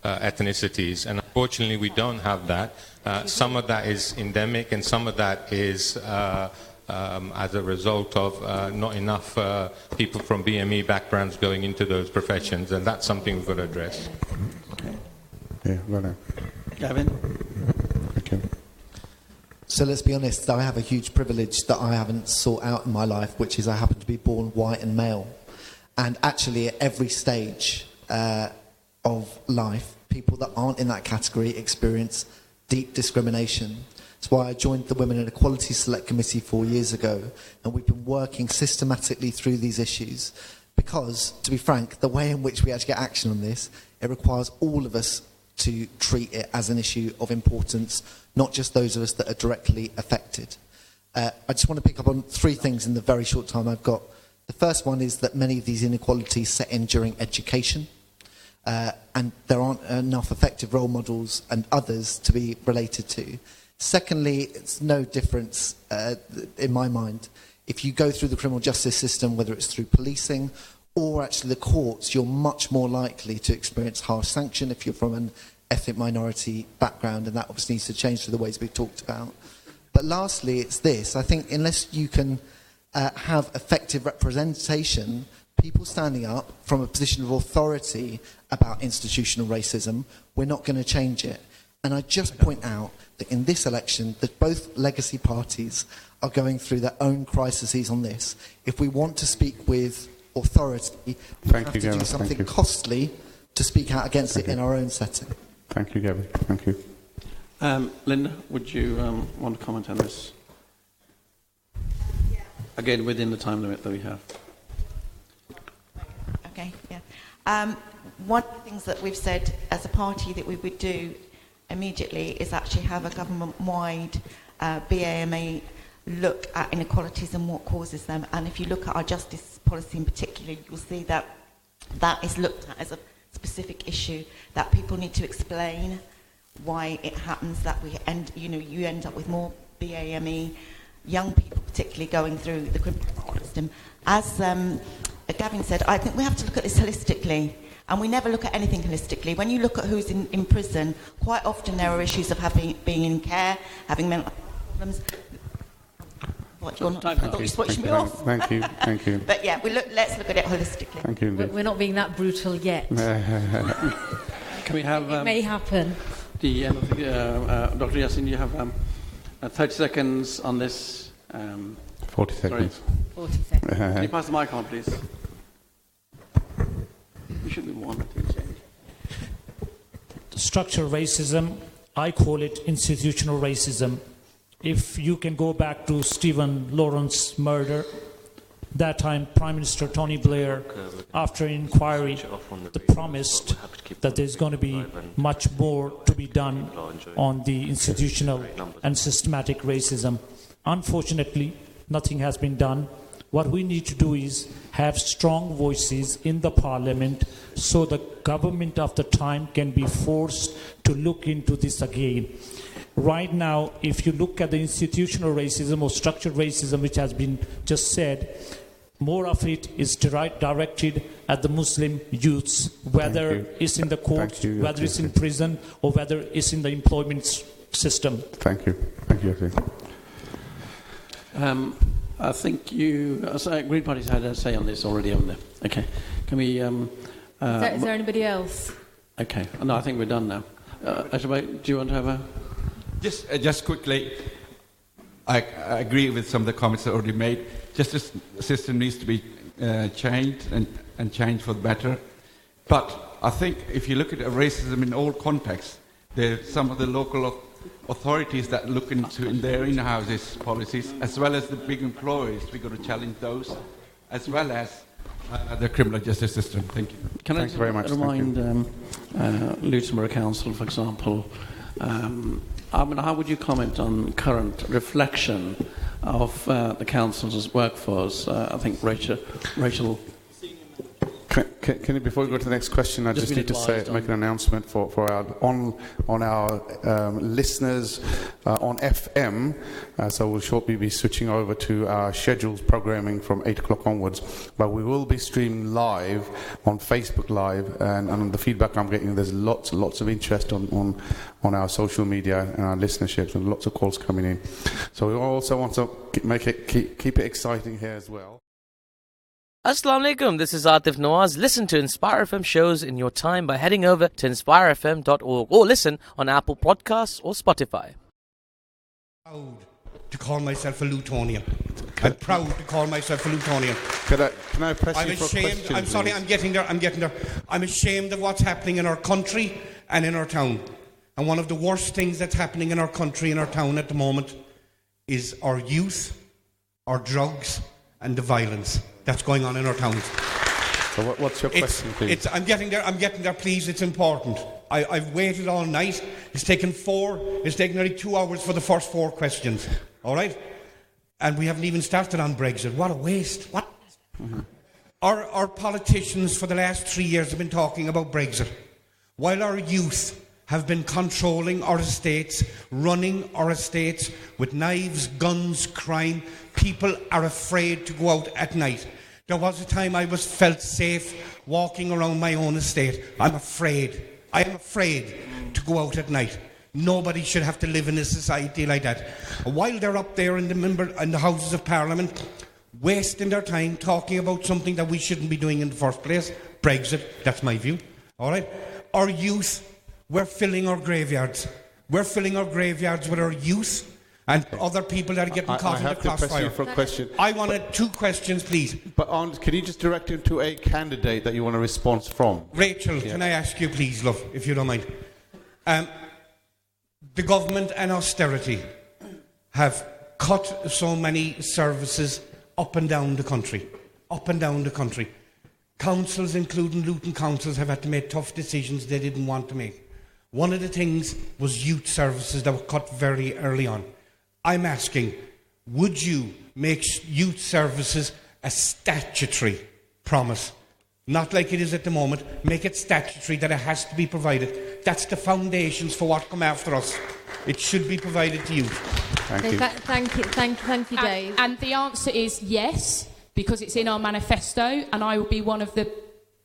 ethnicities, and unfortunately we don't have that. Some of that is endemic and some of that is as a result of not enough people from BME backgrounds going into those professions, and that's something we've got to address. Yeah, well done. Gavin? Okay. So let's be honest, I have a huge privilege that I haven't sought out in my life, which is I happen to be born white and male. And actually at every stage of life, people that aren't in that category experience deep discrimination. That's why I joined the Women and Equality Select Committee 4 years ago, and we've been working systematically through these issues because, to be frank, the way in which we actually get action on this, it requires all of us to treat it as an issue of importance, not just those of us that are directly affected. I just want to pick up on 3 things in the very short time I've got. The first one is that many of these inequalities set in during education, and there aren't enough effective role models and others to be related to. Secondly, it's no difference in my mind. If you go through the criminal justice system, whether it's through policing or actually the courts, you're much more likely to experience harsh sanction if you're from an ethnic minority background, and that obviously needs to change through the ways we've talked about. But lastly, it's this. I think unless you can have effective representation, people standing up from a position of authority about institutional racism, we're not going to change it. And I just point out that in this election, that both legacy parties are going through their own crises on this. If we want to speak with authority, we have to do something costly to speak out against it in our own setting. Thank you, Gavin. Thank you. Linda, would you want to comment on this? Yeah. Again, within the time limit that we have. Okay, yeah. One of the things that we've said as a party that we would do immediately is actually have a government-wide BAME look at inequalities and what causes them. And if you look at our justice policy in particular, you'll see that that is looked at as a specific issue, that people need to explain why it happens that you end up with more BAME young people particularly going through the criminal system. As Gavin said, I think we have to look at this holistically, and we never look at anything holistically. When you look at who's in prison, quite often there are issues of being in care, having mental problems. What, you're not, I thought you switched me off. Thank you, thank you. But yeah, let's look at it holistically. Thank you. We're not being that brutal yet. Can we have... it may happen. The end of the, Dr. Yassin, you have 30 seconds on this. 40 seconds. Sorry. 40 seconds. Can you pass the mic on, please? You should be one to change. Structural racism, I call it institutional racism. If you can go back to Stephen Lawrence's murder, that time Prime Minister Tony Blair, after an inquiry, promised that there's going to be much more to be done on the institutional and systematic racism. Unfortunately, nothing has been done. What we need to do is have strong voices in the parliament so the government of the time can be forced to look into this again. Right now, if you look at the institutional racism or structural racism, which has been just said, more of it is directed at the Muslim youths, whether it's in the courts, whether it's in prison, or whether it's in the employment system. Thank you. Thank you. I think Green Party's had a say on this already, haven't they? Okay. Can we Is there anybody else? Okay. No, I think we're done now. Ashabay, do you want to have a... Just quickly, I agree with some of the comments that already made. Justice system needs to be changed and changed for the better. But I think if you look at racism in all contexts, there's some of the local authorities that look into in their in-houses policies, as well as the big employers. We've got to challenge those, as well as the criminal justice system. Thank you. Thanks very much. Remind Luton Borough Council, for example, how would you comment on current reflection of the council's workforce? I think Rachel. Can you, before we go to the next question, I just need to make an announcement for our on our listeners on FM. So we'll shortly be switching over to our scheduled programming from 8 o'clock onwards. But we will be streaming live on Facebook Live, and the feedback I'm getting, there's lots of interest on our social media and our listenership, and lots of calls coming in. So we also want to keep it exciting here as well. Assalamu alaikum, this is Atif Nawaz. Listen to Inspire FM shows in your time by heading over to inspirefm.org or listen on Apple Podcasts or Spotify. I'm proud to call myself a Lutonian. I'm proud to call myself a Lutonian. Can I press you for a question, I'm sorry, I'm getting there. I'm ashamed of what's happening in our country and in our town. And one of the worst things that's happening in our country and our town at the moment is our youth, our drugs, and the violence that's going on in our towns. So what's your question, please? I'm getting there, please. It's important. I've waited all night. It's taken nearly 2 hours for the first 4 questions. All right? And we haven't even started on Brexit. What a waste. What? Mm-hmm. Our politicians for the last 3 years have been talking about Brexit, while our youth have been controlling our estates, running our estates with knives, guns, crime. People are afraid to go out at night. There was a time I felt safe walking around my own estate. I'm afraid. I am afraid to go out at night. Nobody should have to live in a society like that. While they're up there in the Houses of Parliament, wasting their time talking about something that we shouldn't be doing in the first place, Brexit, that's my view. All right? Our youth, we're filling our graveyards. We're filling our graveyards with our youth and other people that are getting caught in the crossfire. I have to press you for a question. I wanted 2 questions, please. But can you just direct him to a candidate that you want a response from? Rachel, can I ask you, please, love, if you don't mind? The government and austerity have cut so many services up and down the country. Up and down the country. Councils, including Luton councils, have had to make tough decisions they didn't want to make. One of the things was youth services that were cut very early on. I'm asking, would you make youth services a statutory promise? Not like it is at the moment. Make it statutory that it has to be provided. That's the foundations for what come after us. It should be provided to youth. Thank you, Dave. And the answer is yes, because it's in our manifesto, and I will be one of the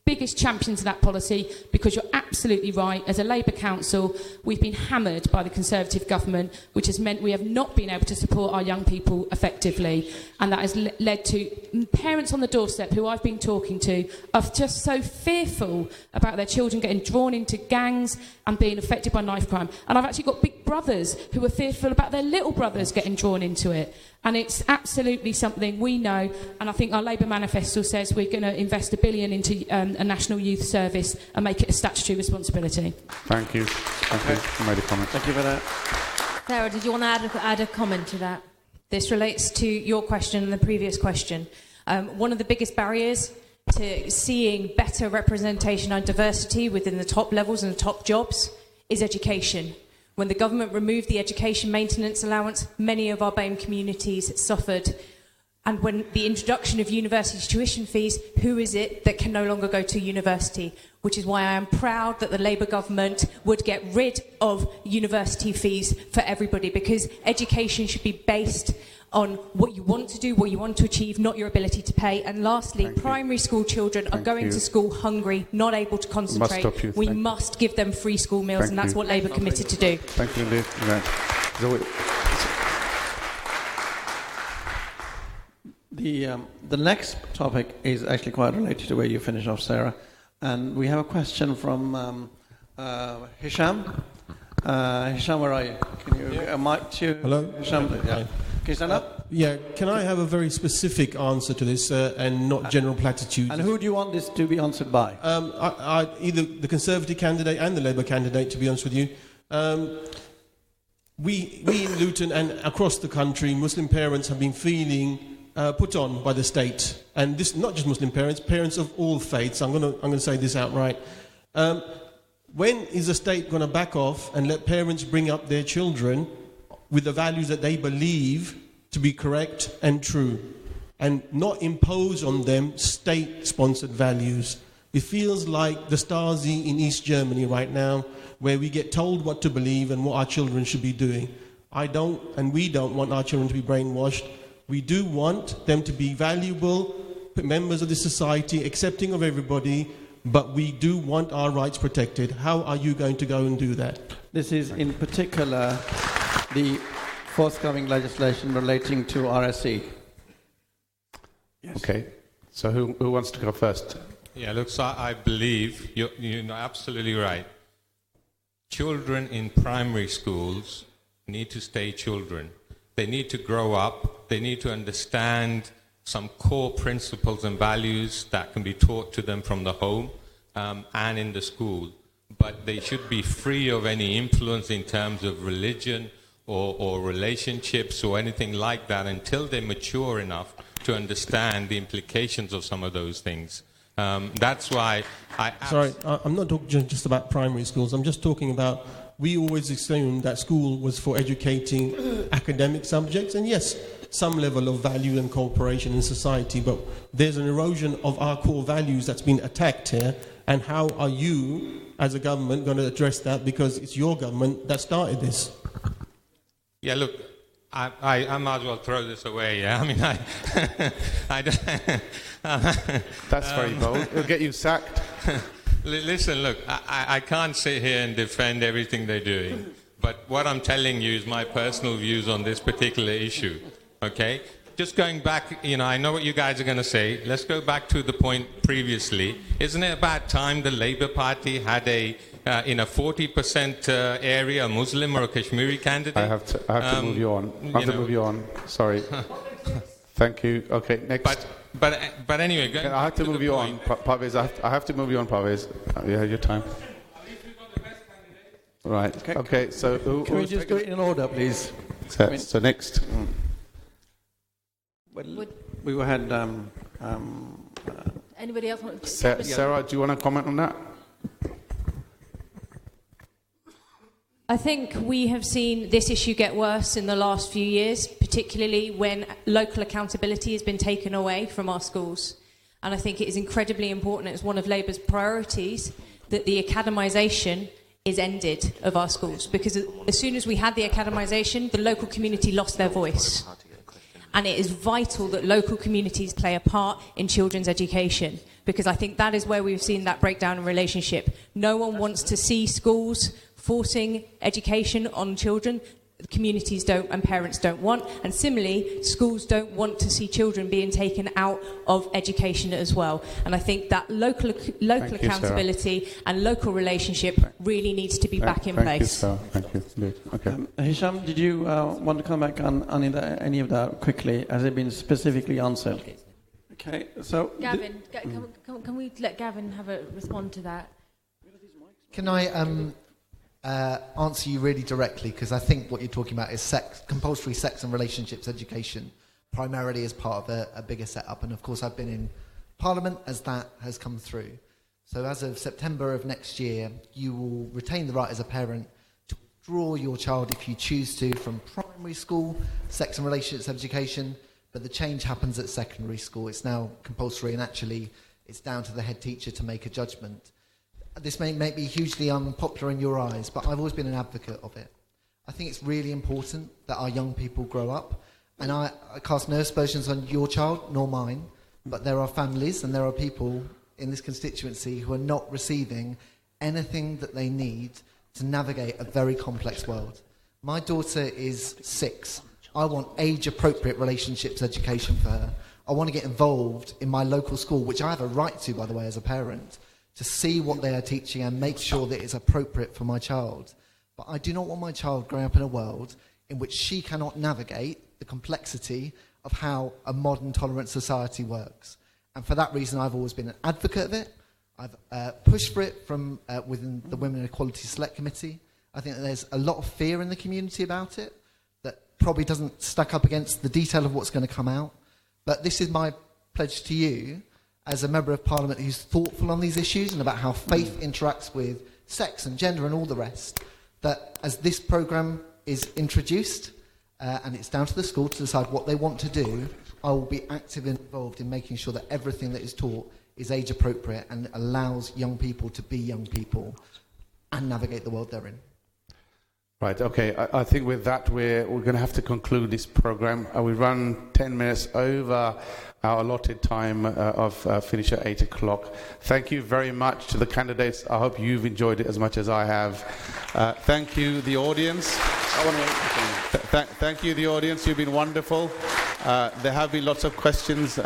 biggest champions of that policy, because you're absolutely right. As a Labour council, we've been hammered by the Conservative government, which has meant we have not been able to support our young people effectively, and that has led to parents on the doorstep who I've been talking to are just so fearful about their children getting drawn into gangs and being affected by knife crime. And I've actually got big brothers who are fearful about their little brothers getting drawn into it. And it's absolutely something we know, and I think our Labour manifesto says we're going to invest $1 billion into a national youth service and make it a statutory responsibility. Thank you. You made a comment. Thank you for that. Sarah, did you want to add a comment to that? This relates to your question and the previous question. One of the biggest barriers to seeing better representation and diversity within the top levels and the top jobs is education. When the government removed the education maintenance allowance, many of our BAME communities suffered. And when the introduction of university tuition fees, who is it that can no longer go to university? Which is why I am proud that the Labour government would get rid of university fees for everybody, because education should be based on what you want to do, what you want to achieve, not your ability to pay. And lastly, primary school children are going to school hungry, not able to concentrate. We must give them free school meals, and that's what Labour committed to do. Thank you indeed. The next topic is actually quite related to where you finished off, Sarah. And we have a question from Hisham. Hisham, where are you? Can you a mic to Hello? Hisham? Yeah. Can you stand up? Yeah, can I have a very specific answer to this and not general platitudes? And who do you want this to be answered by? Either the Conservative candidate and the Labour candidate, to be honest with you. We in Luton and across the country, Muslim parents have been feeling put on by the state. And this, not just Muslim parents, parents of all faiths. I'm going to say this outright. When is the state going to back off and let parents bring up their children with the values that they believe to be correct and true, and not impose on them state-sponsored values? It feels like the Stasi in East Germany right now, where we get told what to believe and what our children should be doing. I don't, and we don't want our children to be brainwashed. We do want them to be valuable members of the society, accepting of everybody, but we do want our rights protected. How are you going to go and do that? This is in particular the forthcoming legislation relating to RSE. Yes. Okay, so who wants to go first? Yeah, look, so I believe you're absolutely right. Children in primary schools need to stay children. They need to grow up. They need to understand some core principles and values that can be taught to them from the home and in the school. But they should be free of any influence in terms of religion or relationships or anything like that until they mature enough to understand the implications of some of those things. That's why Sorry, I'm not talking just about primary schools. I'm just talking about, we always assumed that school was for educating academic subjects, and yes, some level of value and cooperation in society, but there's an erosion of our core values that's been attacked here, and how are you, as a government, going to address that, because it's your government that started this? Yeah, look, I might as well throw this away, yeah? I mean, I don't... That's very bold. It'll get you sacked. Listen, look, I can't sit here and defend everything they're doing, but what I'm telling you is my personal views on this particular issue, okay? Just going back, I know what you guys are going to say. Let's go back to the point previously. Isn't it about time the Labour Party had in a 40% area, a Muslim or a Kashmiri candidate? I have to move you on. I have to move you on. Sorry. Thank you. Okay, next. But anyway, I have to move you on, Parvez. I have to move you on, Parvez. You have your time. Right. Okay. So can we just do it in order, please? So next. Well, we had. Anybody else want to? Sarah, do you want to comment on that? I think we have seen this issue get worse in the last few years, particularly when local accountability has been taken away from our schools. And I think it is incredibly important, it's one of Labour's priorities, that the academisation is ended of our schools. Because as soon as we had the academisation, the local community lost their voice. And it is vital that local communities play a part in children's education, because I think that is where we've seen that breakdown in relationship. No one wants to see schools forcing education on children. Communities don't and parents don't want. And similarly, schools don't want to see children being taken out of education as well. And I think that local accountability and local relationship really needs to be back in place. Thank you, Sarah. Thank you. Okay. Hisham, did you want to come back on any of that quickly? Has it been specifically answered? Okay, so... Gavin, can we let Gavin respond to that? Can I... answer you really directly, because I think what you're talking about is compulsory sex and relationships education, primarily as part of a bigger setup. And of course, I've been in Parliament as that has come through. So as of September of next year, you will retain the right as a parent to withdraw your child, if you choose to, from primary school sex and relationships education, but the change happens at secondary school. It's now compulsory, and actually it's down to the head teacher to make a judgment. This may be hugely unpopular in your eyes, but I've always been an advocate of it. I think it's really important that our young people grow up, and I cast no aspersions on your child, nor mine, but there are families and there are people in this constituency who are not receiving anything that they need to navigate a very complex world. My daughter is 6. I want age-appropriate relationships education for her. I want to get involved in my local school, which I have a right to, by the way, as a parent, to see what they are teaching and make sure that it's appropriate for my child. But I do not want my child growing up in a world in which she cannot navigate the complexity of how a modern, tolerant society works. And for that reason, I've always been an advocate of it. I've pushed for it from within the Women and Equality Select Committee. I think that there's a lot of fear in the community about it that probably doesn't stack up against the detail of what's going to come out. But this is my pledge to you as a Member of Parliament who's thoughtful on these issues and about how faith interacts with sex and gender and all the rest, that as this programme is introduced and it's down to the school to decide what they want to do, I will be active and involved in making sure that everything that is taught is age appropriate and allows young people to be young people and navigate the world they're in. Right, okay. I think with that we're going to have to conclude this programme. We run 10 minutes over our allotted time of finish at 8 o'clock. Thank you very much to the candidates. I hope you've enjoyed it as much as I have. Thank you, the audience. Thank you, the audience. You've been wonderful. There have been lots of questions.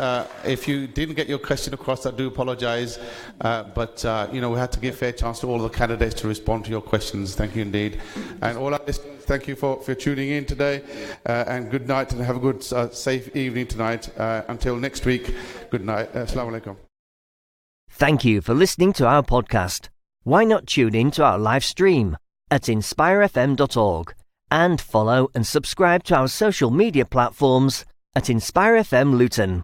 If you didn't get your question across, I do apologise. But we had to give fair chance to all the candidates to respond to your questions. Thank you indeed. And all our listeners, thank you for tuning in today. And good night, and have a good, safe evening tonight. Until next week, good night. Assalamu alaikum. Thank you for listening to our podcast. Why not tune in to our live stream at inspirefm.org and follow and subscribe to our social media platforms at Inspire FM Luton.